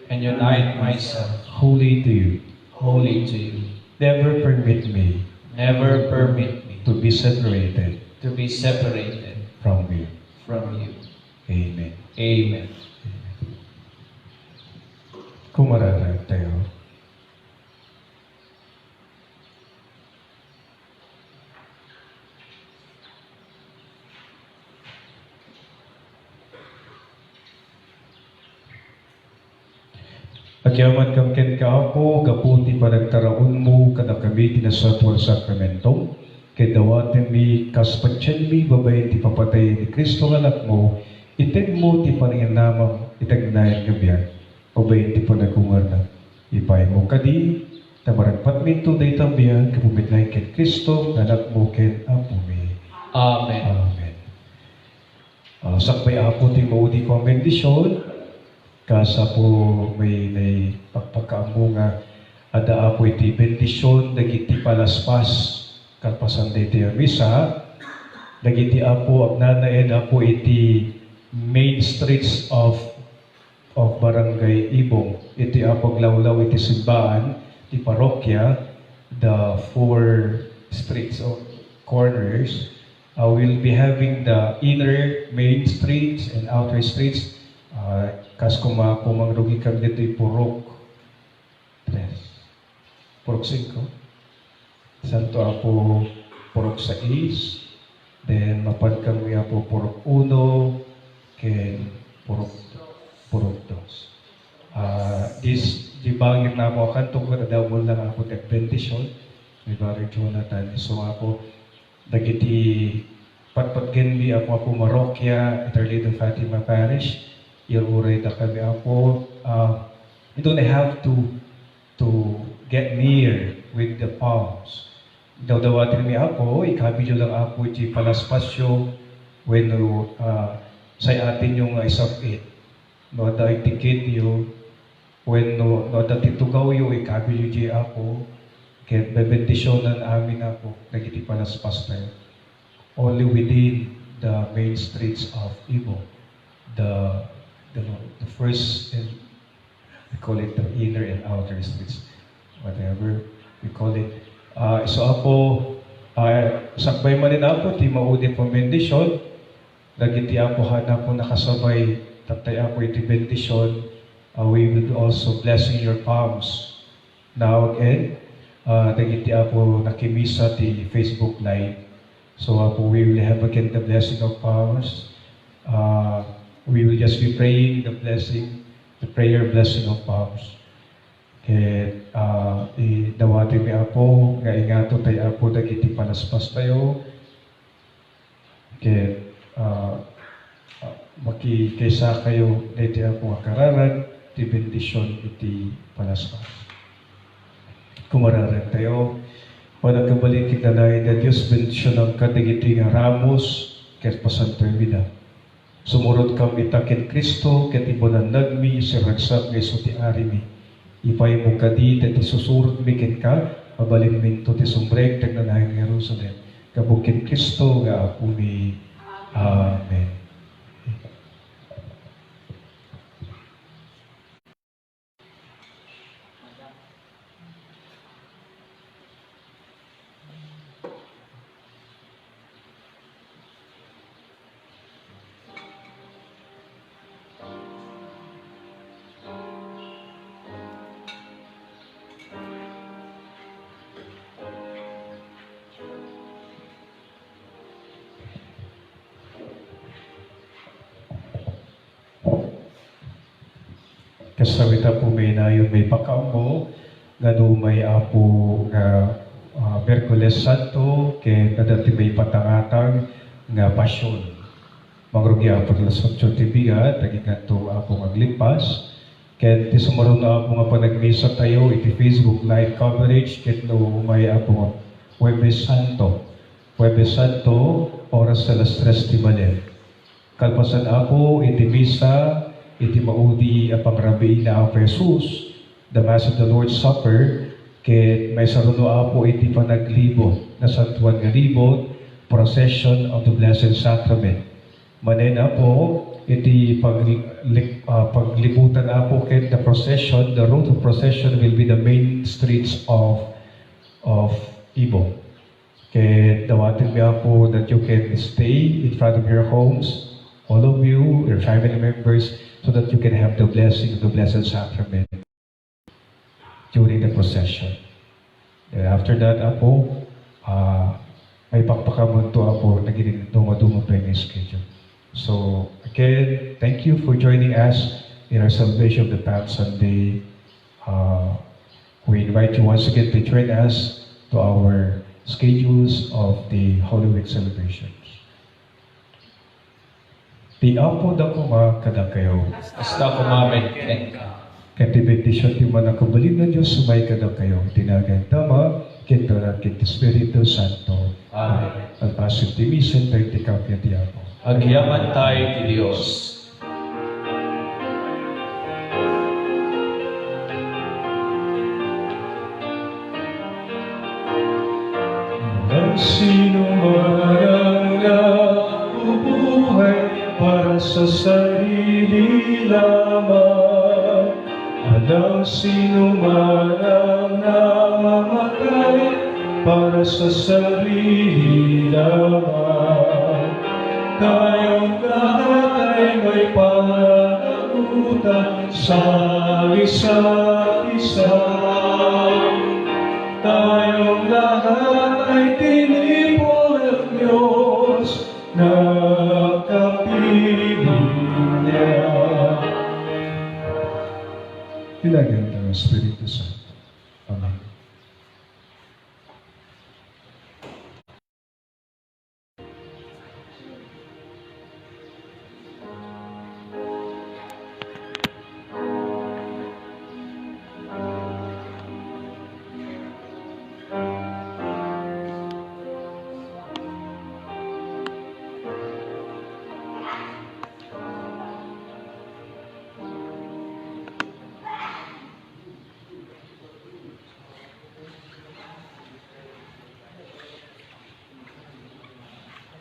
[SPEAKER 6] and unite myself
[SPEAKER 2] wholly to you.
[SPEAKER 6] wholly to you.
[SPEAKER 2] Never permit me
[SPEAKER 6] Never permit me
[SPEAKER 2] to be separated
[SPEAKER 6] to be separated
[SPEAKER 2] from you.
[SPEAKER 6] from you.
[SPEAKER 2] Amen.
[SPEAKER 6] Amen.
[SPEAKER 2] Kumararag tayo. Agyaman kam ken kaapo, kaputi panagtaraon mo, kada kami tinasatwal sakramento, kay dawatin mi, kaspatyan mi, babayin ti papatay ni Kristo anak mo, Itin mo ti paninamang itagnayan nga biyan, o ba ti panagungar na. Ipay mo kadi, tamaragpat minto day tambiyan, kapumitlahin ken Kristo, nanak mo ken Apumi.
[SPEAKER 6] Amen.
[SPEAKER 2] Amen. Sakbay apo ti maudi ko ang bendisyon, kasa po may pagpagkaamu nga, ada apo iti bendisyon, dagiti palaspas, kalpasan day ti misa, dagiti apo agnanaen apo iti main streets of Barangay Ibong. Iti apaglawlaw iti simbaan, iti parokya, the 4 streets or corners. We'll be having the inner main streets and outer streets. Kas kumangrugi kami dito Purok 3. Purok 5. Santo Apo Purok 6. Then mapan kami Apo Purok 1. Ken Purok 2. Di bangin na ako kanto ko na daw mo lang ako tag-bendisyon. May bari Jonathan. So ako, dagiti patpatgen mi ako marokya, Iterlito Fatima Parish. Iruray da kami ako. You don't have to get near with the palms. Daw-dawatin mi ako, ikabidyo lang ako di palaspasyo when say atin yung isapit. No da ticket yo when no da titugaw yo ikabidyo di ako. Kaya bebendisyonan amin ako, nagiti palaspas tayo. Only within the main streets of Ibo. The first and we call it the inner and outer streets, whatever we call it. So ako, sakbay man din ako, ti maudi po bendisyon, nagiti ako hanap po nakasabay, tatay ako iti bendisyon, we will also blessing your palms. Now again, nagiti ako nakimisa ti Facebook Live. So we will have again the blessing of palms. We will just be praying the prayer blessing of palms. Kaya idawati mi apo, nga ingato tayo apo dagiti palaspas tayo. Kaya makikaysa kayo diti apo akararan, ti bendisyon iti palaspas. Kumararan tayo, panagkabalik kita na Diyos bendisyon ang kadagiti nga ramos, kaya pasantoy vida. Sumurot kami takin Kristo, ket ibunan nagmi, siragsak nga iso ti arimi. Ipay mo kadi, tet isusurot mi ken ka, mabalin minto ti sumbrek, tagnanahin ng Jerusalem. Kabukin Kristo, nga ako ni Amen. Kasawita po may na yun may pakamo, nga may apo nga Merkules Santo, kaya kadati may patangatang nga pasyon. Magrugi apo nila sa tibigat, naging ito apo maglipas. Kaya ti sumaroon na apo nga panagmisa tayo, iti Facebook live coverage, kaya may apo Huwebes Santo. Huwebes Santo, oras sa las 3 di Maler. Kalpasan apo, iti misa, iti maudi apang rabi na ang Jesus, the Mass of the Lord's Supper, kaya may saruno apo iti panaglibot, na santuan nga libot, procession of the Blessed Sacrament. Manena po, iti paglibutan apo kaya the procession, the route of procession will be the main streets of Ibo. Kaya dawatin mi apo that you can stay in front of your homes, all of you, your family members, so that you can have the blessing of the Blessed Sacrament during the procession. And after that, apo, may pakpakamon to apo, naging dumaduma pa yung schedule. So, again, thank you for joining us in our celebration of the Palm Sunday. We invite you once again to join us to our schedules of the Holy Week celebrations. Ti apo da kuma kada kayo.
[SPEAKER 6] Hasta kumamen ken ka.
[SPEAKER 2] Ket ti betisyon ti manakabalin na Diyos sumay kada kayo. Tinagan tama, kintaran ket Espiritu Santo.
[SPEAKER 6] Amen.
[SPEAKER 2] Al pasit ti misen tayo ti kapya ti apo.
[SPEAKER 6] Agyaman tayo ti Dios.
[SPEAKER 2] Ang sino man ang nabubuhay para sa sarili lamang. Walang sino man ang namamatay para sa sarili lamang. Tayong lahat ay may pananagutan sa isa't isa. Tayong lahat ay tinipon ng Diyos na kapiling niya. Tinagan ng Espiritu Santo. Amen.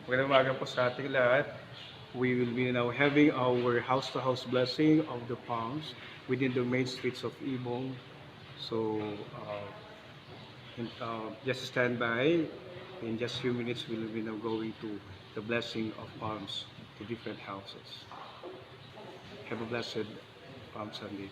[SPEAKER 10] Magandang umaga po sa ating lahat. We will be now having our house-to-house blessing of the palms within the main streets of Ibong. So, just stand by. In just few minutes, we will be now going to the blessing of palms to different houses. Have a blessed Palm Sunday.